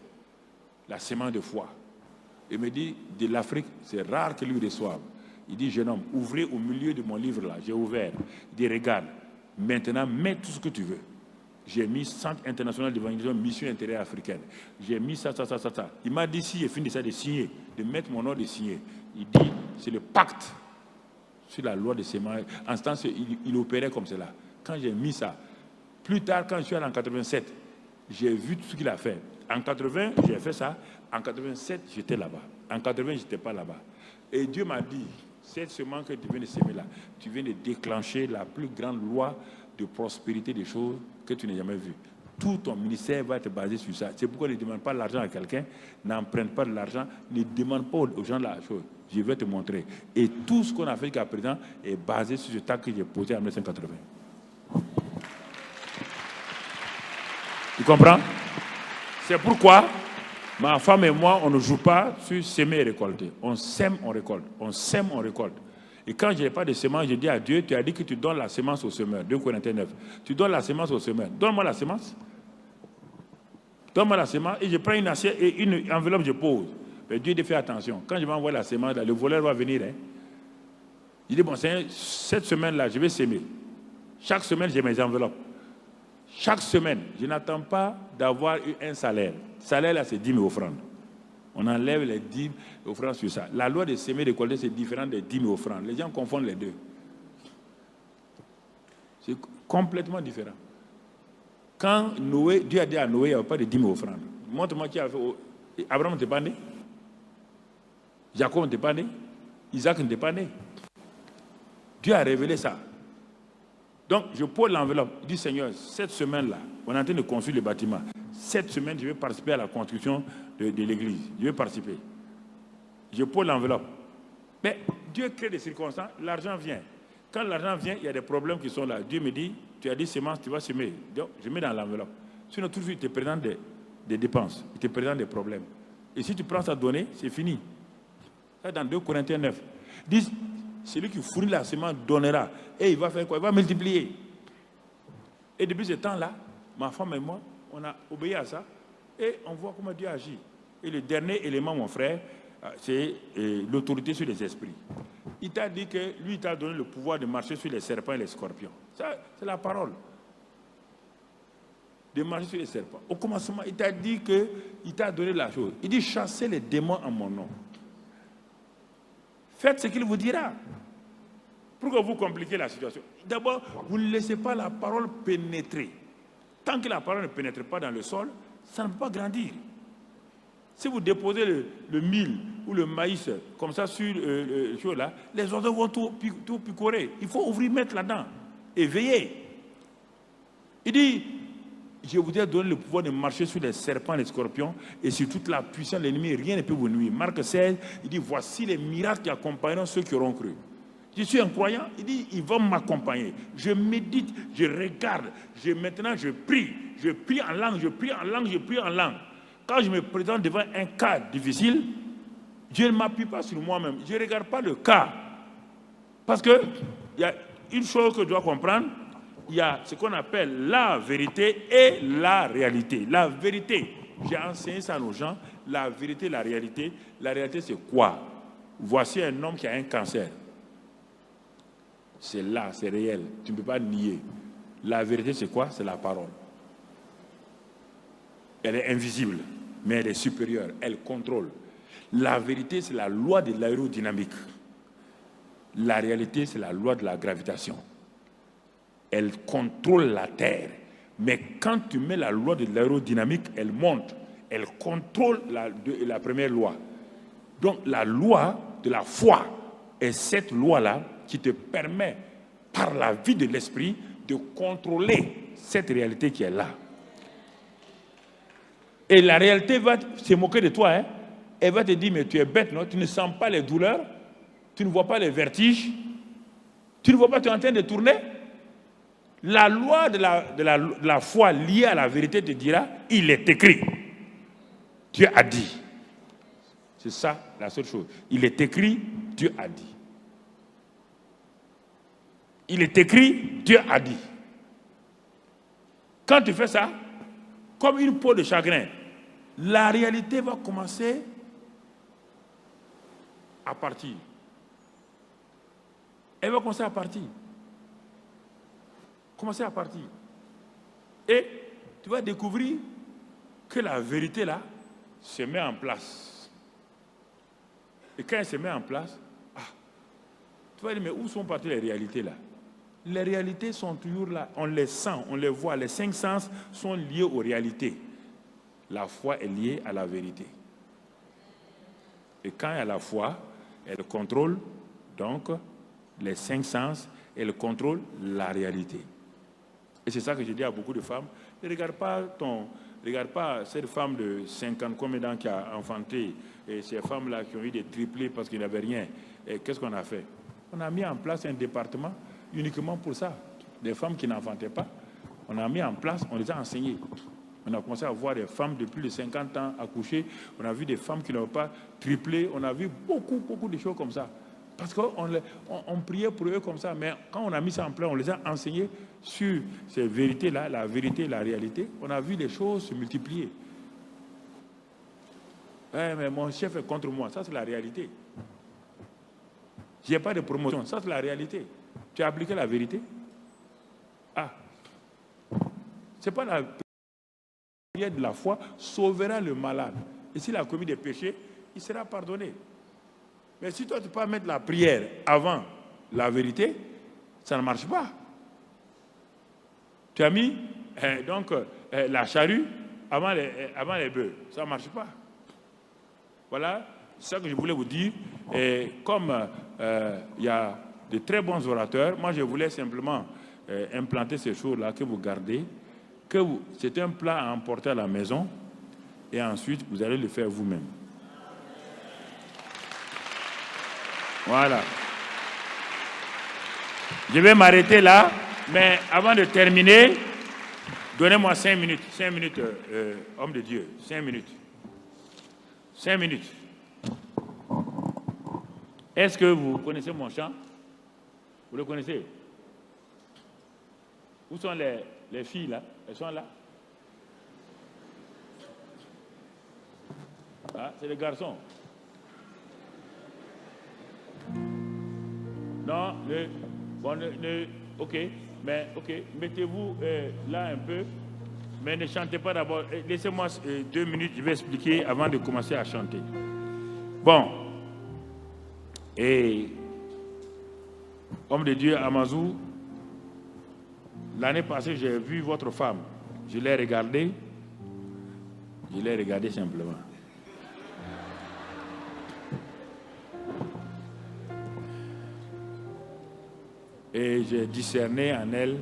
La sémence de foi. Il me dit, de l'Afrique, c'est rare que lui reçoive. Il dit, jeune homme, ouvrez au milieu de mon livre là. J'ai ouvert. Il dit, regarde, maintenant, mets tout ce que tu veux. J'ai mis Centre international d'évangélisation, mission intérieure africaine. J'ai mis ça. Il m'a dit, si j'ai fini ça, de signer, de mettre mon nom, de signer. Il dit, c'est le pacte sur la loi de sémence. En ce temps, il opérait comme cela. Quand j'ai mis ça, plus tard, quand je suis allé en 87, j'ai vu tout ce qu'il a fait. En 80, j'ai fait ça. En 87, j'étais là-bas. En 80, je n'étais pas là-bas. Et Dieu m'a dit, cette semence que tu viens de s'aimer là, tu viens de déclencher la plus grande loi de prospérité des choses que tu n'as jamais vues. Tout ton ministère va être basé sur ça. C'est pourquoi ne demande pas l'argent à quelqu'un, n'emprunte pas de l'argent, ne demande pas aux gens la chose. Je vais te montrer. Et tout ce qu'on a fait jusqu'à présent est basé sur ce tas que j'ai posé en 1980. Tu comprends? C'est pourquoi ma femme et moi, on ne joue pas sur s'aimer et récolter. On sème, on récolte. On sème, on récolte. Et quand je n'ai pas de semence, je dis à Dieu, tu as dit que tu donnes la semence au semeur. 2 Corinthiens 9. Tu donnes la semence au semeur. Donne-moi la semence. Donne-moi la semence et je prends une assiette et une enveloppe, je pose. Mais Dieu dit, fais attention. Quand je vais envoyer la semence, là, le voleur va venir. Hein. Il dit, bon Seigneur, cette semaine-là, je vais s'aimer. Chaque semaine, j'ai mes enveloppes. Chaque semaine, je n'attends pas d'avoir eu un salaire. Le salaire, là, c'est 10 000 offrandes. On enlève les 10 000 offrandes sur ça. La loi de s'aimer et de récolter, c'est différent des 10 000 offrandes. Les gens confondent les deux. C'est complètement différent. Quand Noé, Dieu a dit à Noé, il n'y avait pas de 10 000 offrandes. Montre-moi qui a fait. Abraham n'était pas né. Jacob n'était pas né. Isaac n'était pas né. Dieu a révélé ça. Donc, je pose l'enveloppe. Je dis, Seigneur, cette semaine-là, on est en train de construire le bâtiment. Cette semaine, je vais participer à la construction de l'église. Je vais participer. Je pose l'enveloppe. Mais Dieu crée des circonstances, l'argent vient. Quand l'argent vient, il y a des problèmes qui sont là. Dieu me dit, tu as dit semence, tu vas semer. Donc, je mets dans l'enveloppe. Sinon, tout de suite, il te présente des dépenses. Il te présente des problèmes. Et si tu prends sa donnée, c'est fini. Ça, dans 2 Corinthiens 9. Dis, celui qui fournit la semence donnera. Et il va faire quoi? Il va multiplier. Et depuis ce temps-là, ma femme et moi, on a obéi à ça. Et on voit comment Dieu agit. Et le dernier élément, mon frère, c'est l'autorité sur les esprits. Il t'a dit que lui, il t'a donné le pouvoir de marcher sur les serpents et les scorpions. Ça, c'est la parole. De marcher sur les serpents. Au commencement, il t'a dit qu'il t'a donné la chose. Il dit, chassez les démons en mon nom. Faites ce qu'il vous dira. Pourquoi vous compliquez la situation? D'abord, vous ne laissez pas la parole pénétrer. Tant que la parole ne pénètre pas dans le sol, ça ne peut pas grandir. Si vous déposez le mil ou le maïs comme ça sur le chose là, les oiseaux vont tout picorer. Il faut ouvrir, mettre là-dedans et veiller. Il dit, je vous ai donné le pouvoir de marcher sur les serpents, les scorpions et sur toute la puissance de l'ennemi. Rien ne peut vous nuire. Marc 16, il dit, voici les miracles qui accompagneront ceux qui auront cru. Je suis un croyant, il dit, ils vont m'accompagner. Je médite, je regarde, maintenant je prie en langue, je prie en langue. Quand je me présente devant un cas difficile, je ne m'appuie pas sur moi-même, je ne regarde pas le cas. Parce qu'il y a une chose que je dois comprendre, il y a ce qu'on appelle la vérité et la réalité. La vérité, j'ai enseigné ça à nos gens, la vérité, la réalité c'est quoi? Voici un homme qui a un cancer. C'est là, c'est réel. Tu ne peux pas nier. La vérité, c'est quoi? C'est la parole. Elle est invisible, mais elle est supérieure. Elle contrôle. La vérité, c'est la loi de l'aérodynamique. La réalité, c'est la loi de la gravitation. Elle contrôle la Terre. Mais quand tu mets la loi de l'aérodynamique, elle monte. Elle contrôle la première loi. Donc, la loi de la foi est cette loi-là qui te permet, par la vie de l'esprit, de contrôler cette réalité qui est là. Et la réalité va se moquer de toi. Hein? Elle va te dire, mais tu es bête, non? Tu ne sens pas les douleurs, tu ne vois pas les vertiges, tu ne vois pas, tu es en train de tourner. La loi de la foi liée à la vérité te dira, il est écrit. Dieu a dit. C'est ça la seule chose. Il est écrit, Dieu a dit. Il est écrit, Dieu a dit. Quand tu fais ça, comme une peau de chagrin, la réalité va commencer à partir. Elle va commencer à partir. Commencer à partir. Et tu vas découvrir que la vérité là se met en place. Et quand elle se met en place, tu vas dire, mais où sont parties les réalités là? Les réalités sont toujours là. On les sent, on les voit. Les 5 sens sont liés aux réalités. La foi est liée à la vérité. Et quand il y a la foi, elle contrôle donc les 5 sens, elle contrôle la réalité. Et c'est ça que je dis à beaucoup de femmes. Ne regarde pas cette femme de 50 combien d'années qui a enfanté, et ces femmes-là qui ont eu des triplés parce qu'ils n'avaient rien. Et qu'est-ce qu'on a fait? On a mis en place un département uniquement pour ça. Des femmes qui n'enfantaient pas, on a mis en place, on les a enseignées. On a commencé à voir des femmes de plus de 50 ans accoucher. On a vu des femmes qui n'avaient pas triplé. On a vu beaucoup de choses comme ça. Parce qu'on priait pour eux comme ça. Mais quand on a mis ça en place, on les a enseignés sur ces vérités-là, la vérité et la réalité. On a vu les choses se multiplier. Mais mon chef est contre moi. Ça, c'est la réalité. Je n'ai pas de promotion. Ça, c'est la réalité. Tu as appliqué la vérité? C'est pas la prière de la foi sauvera le malade. Et s'il a commis des péchés, il sera pardonné. Mais si toi, tu peux pas mettre la prière avant la vérité, ça ne marche pas. Tu as mis la charrue avant les bœufs. Ça ne marche pas. Voilà, c'est ça que je voulais vous dire. Et comme il y a de très bons orateurs, moi je voulais simplement implanter ces choses-là que vous gardez, c'est un plat à emporter à la maison et ensuite vous allez le faire vous-même. Voilà. Je vais m'arrêter là, mais avant de terminer, donnez-moi 5 minutes. 5 minutes, homme de Dieu. 5 minutes. 5 minutes. Est-ce que vous connaissez mon chant? Vous le connaissez? Où sont les filles là? Elles sont là. C'est les garçons. Non, ok, mettez-vous là un peu, mais ne chantez pas d'abord. Laissez-moi 2 minutes, je vais expliquer avant de commencer à chanter. Bon, et homme de Dieu, Amazou, l'année passée, j'ai vu votre femme. Je l'ai regardée simplement. Et j'ai discerné en elle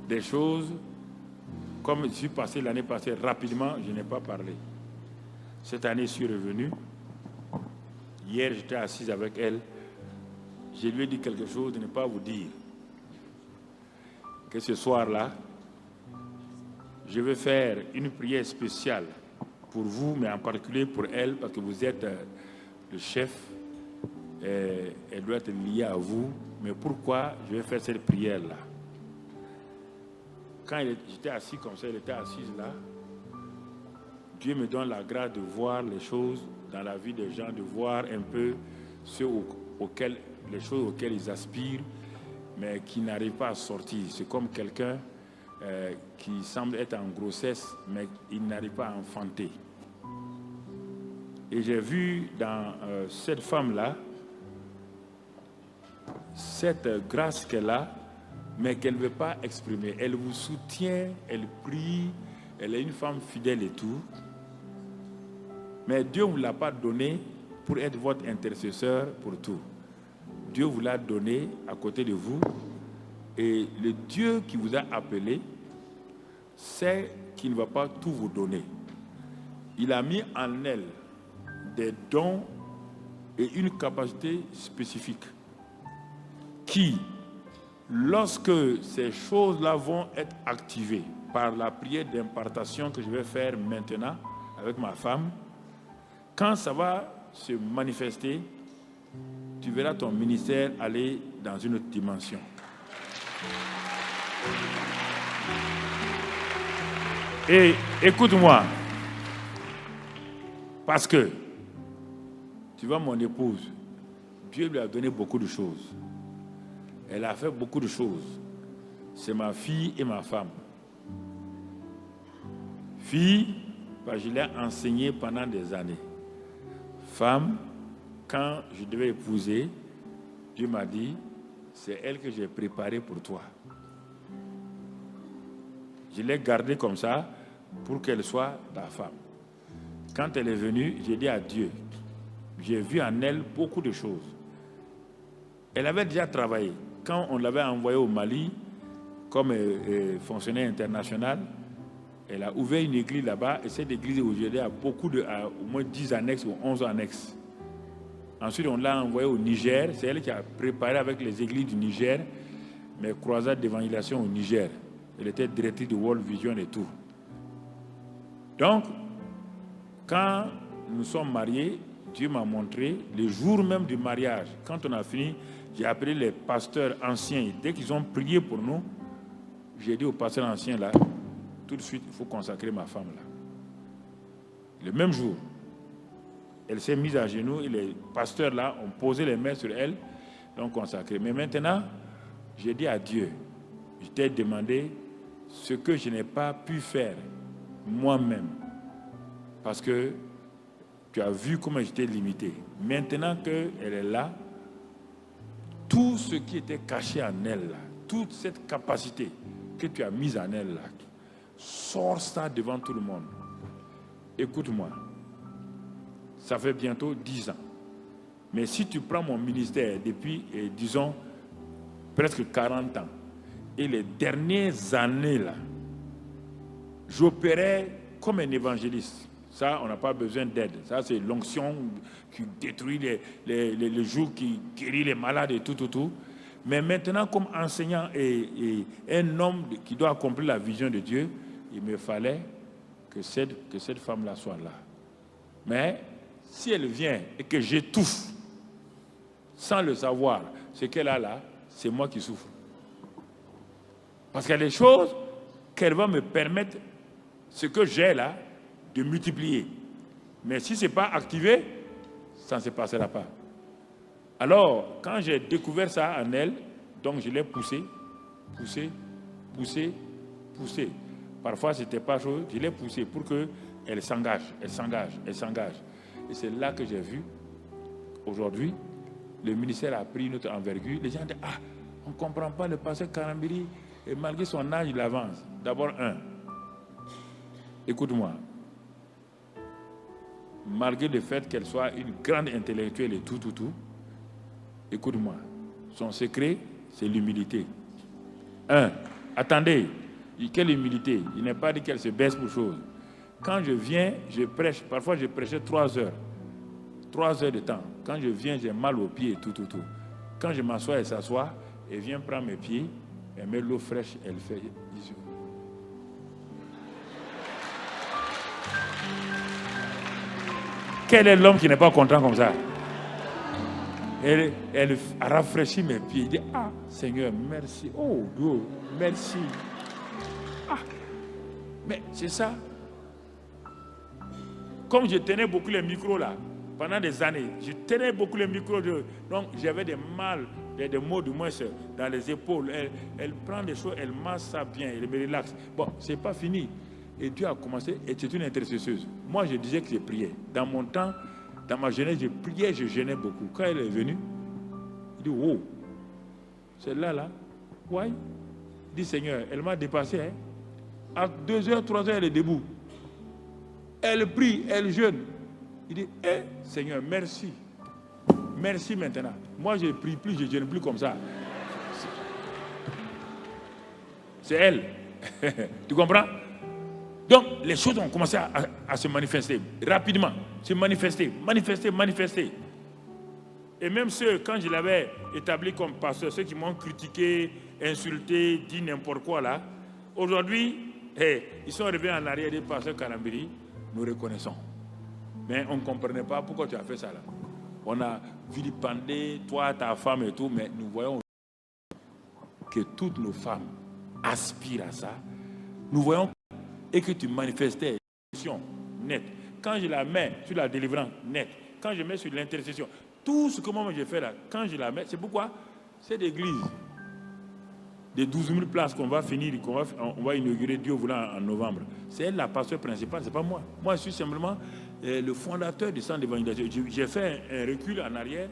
des choses, comme je suis passé l'année passée rapidement, je n'ai pas parlé. Cette année, je suis revenu. Hier, j'étais assise avec elle. Je lui ai dit quelque chose de ne pas vous dire. Que ce soir-là, je vais faire une prière spéciale pour vous, mais en particulier pour elle, parce que vous êtes le chef. Elle doit être liée à vous. Mais pourquoi je vais faire cette prière-là? Quand j'étais assis comme ça, elle était assise là. Dieu me donne la grâce de voir les choses dans la vie des gens, de voir un peu les choses auxquelles ils aspirent, mais qui n'arrivent pas à sortir. C'est comme quelqu'un qui semble être en grossesse, mais il n'arrive pas à enfanter. Et j'ai vu dans cette femme-là, cette grâce qu'elle a, mais qu'elle ne veut pas exprimer. Elle vous soutient, elle prie, elle est une femme fidèle et tout. Mais Dieu ne vous l'a pas donné pour être votre intercesseur pour tout. Dieu vous l'a donné à côté de vous. Et le Dieu qui vous a appelé sait qu'il ne va pas tout vous donner. Il a mis en elle des dons et une capacité spécifique qui, Lorsque ces choses-là vont être activées par la prière d'impartation que je vais faire maintenant avec ma femme, quand ça va se manifester, tu verras ton ministère aller dans une autre dimension. Et écoute-moi, parce que tu vois mon épouse, Dieu lui a donné beaucoup de choses. Elle a fait beaucoup de choses. C'est ma fille et ma femme. Fille, je l'ai enseignée pendant des années. Femme, quand je devais épouser, Dieu m'a dit, c'est elle que j'ai préparée pour toi. Je l'ai gardée comme ça pour qu'elle soit ta femme. Quand elle est venue, j'ai dit à Dieu, j'ai vu en elle beaucoup de choses. Elle avait déjà travaillé. Quand on l'avait envoyée au Mali comme fonctionnaire international, elle a ouvert une église là-bas et cette église aujourd'hui a au moins 10 annexes ou 11 annexes. Ensuite, on l'a envoyée au Niger. C'est elle qui a préparé avec les églises du Niger mes croisades d'évangélisation au Niger. Elle était directrice de World Vision et tout. Donc, quand nous sommes mariés, Dieu m'a montré, le jour même du mariage, quand on a fini, j'ai appelé les pasteurs anciens. Dès qu'ils ont prié pour nous, j'ai dit aux pasteurs anciens là, tout de suite, il faut consacrer ma femme là. Le même jour, elle s'est mise à genoux et les pasteurs là ont posé les mains sur elle, l'ont consacrée. Mais maintenant, j'ai dit à Dieu, je t'ai demandé ce que je n'ai pas pu faire moi-même. Parce que tu as vu comment j'étais limité. Maintenant qu'elle est là, tout ce qui était caché en elle, là, toute cette capacité que tu as mise en elle, là, sors ça devant tout le monde. Écoute-moi, ça fait bientôt 10 ans. Mais si tu prends mon ministère depuis, disons, presque 40 ans, et les dernières années, là, j'opérais comme un évangéliste. Ça, on n'a pas besoin d'aide. Ça, c'est l'onction qui détruit les jours, qui guérit les malades et tout. Mais maintenant, comme enseignant et un homme qui doit accomplir la vision de Dieu, il me fallait que cette femme-là soit là. Mais si elle vient et que j'étouffe, sans le savoir, ce qu'elle a là, c'est moi qui souffre. Parce qu'il y a des choses qu'elle va me permettre, ce que j'ai là, de multiplier. Mais si ce n'est pas activé, ça ne se passera pas. Alors, quand j'ai découvert ça en elle, donc je l'ai poussé. Parfois, ce n'était pas chaud, je l'ai poussé pour qu'elle s'engage. Et c'est là que j'ai vu, aujourd'hui, le ministère a pris notre envergure. Les gens disent, on ne comprend pas le pasteur Karambiri, et malgré son âge, il avance. D'abord, écoute-moi. Malgré le fait qu'elle soit une grande intellectuelle et tout, écoute-moi. Son secret, c'est l'humilité. Attendez, quelle humilité? Il n'est pas dit qu'elle se baisse pour chose. Quand je viens, je prêche. Parfois, je prêchais 3 heures. 3 heures de temps. Quand je viens, j'ai mal aux pieds et tout. Quand je m'assois, elle s'assoit, elle vient prendre mes pieds, elle met l'eau fraîche, elle fait... Quel est l'homme qui n'est pas content comme ça? Elle rafraîchit mes pieds. Elle dit, Seigneur, merci. Oh, Dieu, merci. Mais c'est ça. Comme je tenais beaucoup les micros là, pendant des années, je tenais beaucoup les micros. Donc j'avais des mal, des maux du moins dans les épaules. Elle prend des choses, elle masse ça bien, elle me relaxe. Bon, c'est pas fini. Et Dieu a commencé, et c'est une intercesseuse. Moi, je disais que je priais. Dans mon temps, dans ma jeunesse, je priais, je jeûnais beaucoup. Quand elle est venue, il dit, wow, celle-là, ouais. Il dit, Seigneur, elle m'a dépassé. À 2h, 3h, elle est debout. Elle prie, elle jeûne. Il dit, Seigneur, merci. Merci maintenant. Moi, je ne prie plus, je ne jeûne plus comme ça. C'est elle. Tu comprends? Donc, les choses ont commencé à se manifester rapidement. Se manifester. Et même ceux, quand je l'avais établi comme pasteur, ceux qui m'ont critiqué, insulté, dit n'importe quoi là. Aujourd'hui, ils sont revenus en arrière des pasteurs Kanambiri, nous reconnaissons. Mais on ne comprenait pas pourquoi tu as fait ça là. On a vilipendé, toi, ta femme et tout, mais nous voyons que toutes nos femmes aspirent à ça. Nous voyons et que tu manifestais net. Quand je la mets sur la délivrance, net. Quand je mets sur l'intercession, tout ce que moi j'ai fait là, quand je la mets, c'est pourquoi cette église des 12 000 places qu'on va finir, on va inaugurer Dieu voulant en novembre, c'est elle la pasteur principale, c'est pas moi. Moi, je suis simplement le fondateur du centre d'évangélisation. J'ai fait un recul en arrière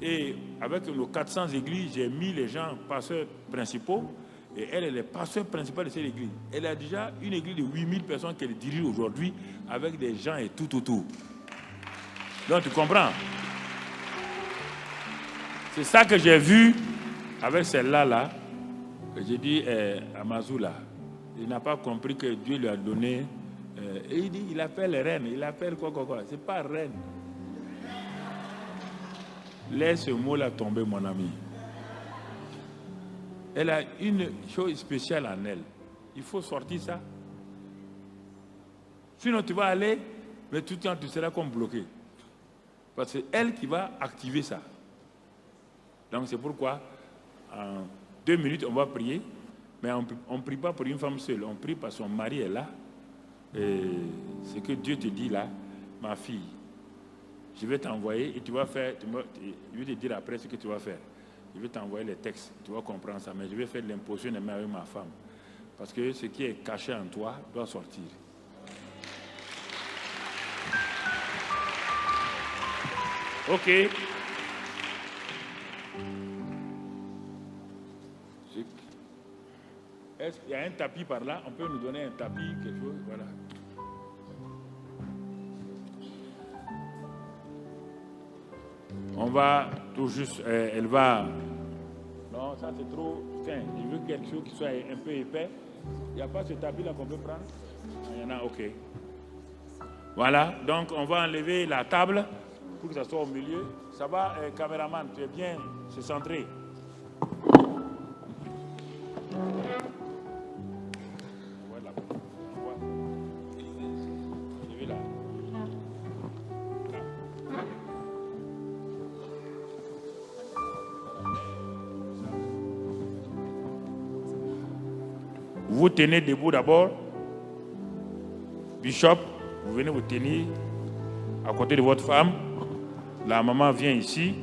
et avec nos 400 églises, j'ai mis les gens pasteurs principaux et elle est le pasteur principal de cette église. Elle a déjà une église de 8 000 personnes qu'elle dirige aujourd'hui avec des gens et tout autour. Donc tu comprends? C'est ça que j'ai vu avec celle-là là. J'ai dit à Mazoula, il n'a pas compris que Dieu lui a donné. Et il dit, il appelle reine, il appelle quoi. C'est pas reine. Laisse ce mot-là tomber, mon ami. Elle a une chose spéciale en elle. Il faut sortir ça. Sinon, tu vas aller, mais tout le temps, tu seras comme bloqué. Parce que c'est elle qui va activer ça. Donc, c'est pourquoi, en 2 minutes, on va prier. Mais on ne prie pas pour une femme seule. On prie parce que son mari est là. Et ce que Dieu te dit là, ma fille, je vais t'envoyer et tu vas faire, je vais te dire après ce que tu vas faire. Je vais t'envoyer les textes, tu vas comprendre ça, mais je vais faire l'imposition des mains avec ma femme. Parce que ce qui est caché en toi doit sortir. Ok. Il y a un tapis par là, on peut nous donner un tapis, quelque chose, voilà. On va tout juste, elle va... Non, ça c'est trop fin. Je veux quelque chose qui soit un peu épais. Il n'y a pas ce tapis là qu'on peut prendre? Il y en a, ok. Voilà, donc on va enlever la table pour que ça soit au milieu. Ça va, caméraman, tu es bien, c'est centré. Vous tenez debout d'abord. Bishop, vous venez vous tenir à côté de votre femme. La maman vient ici.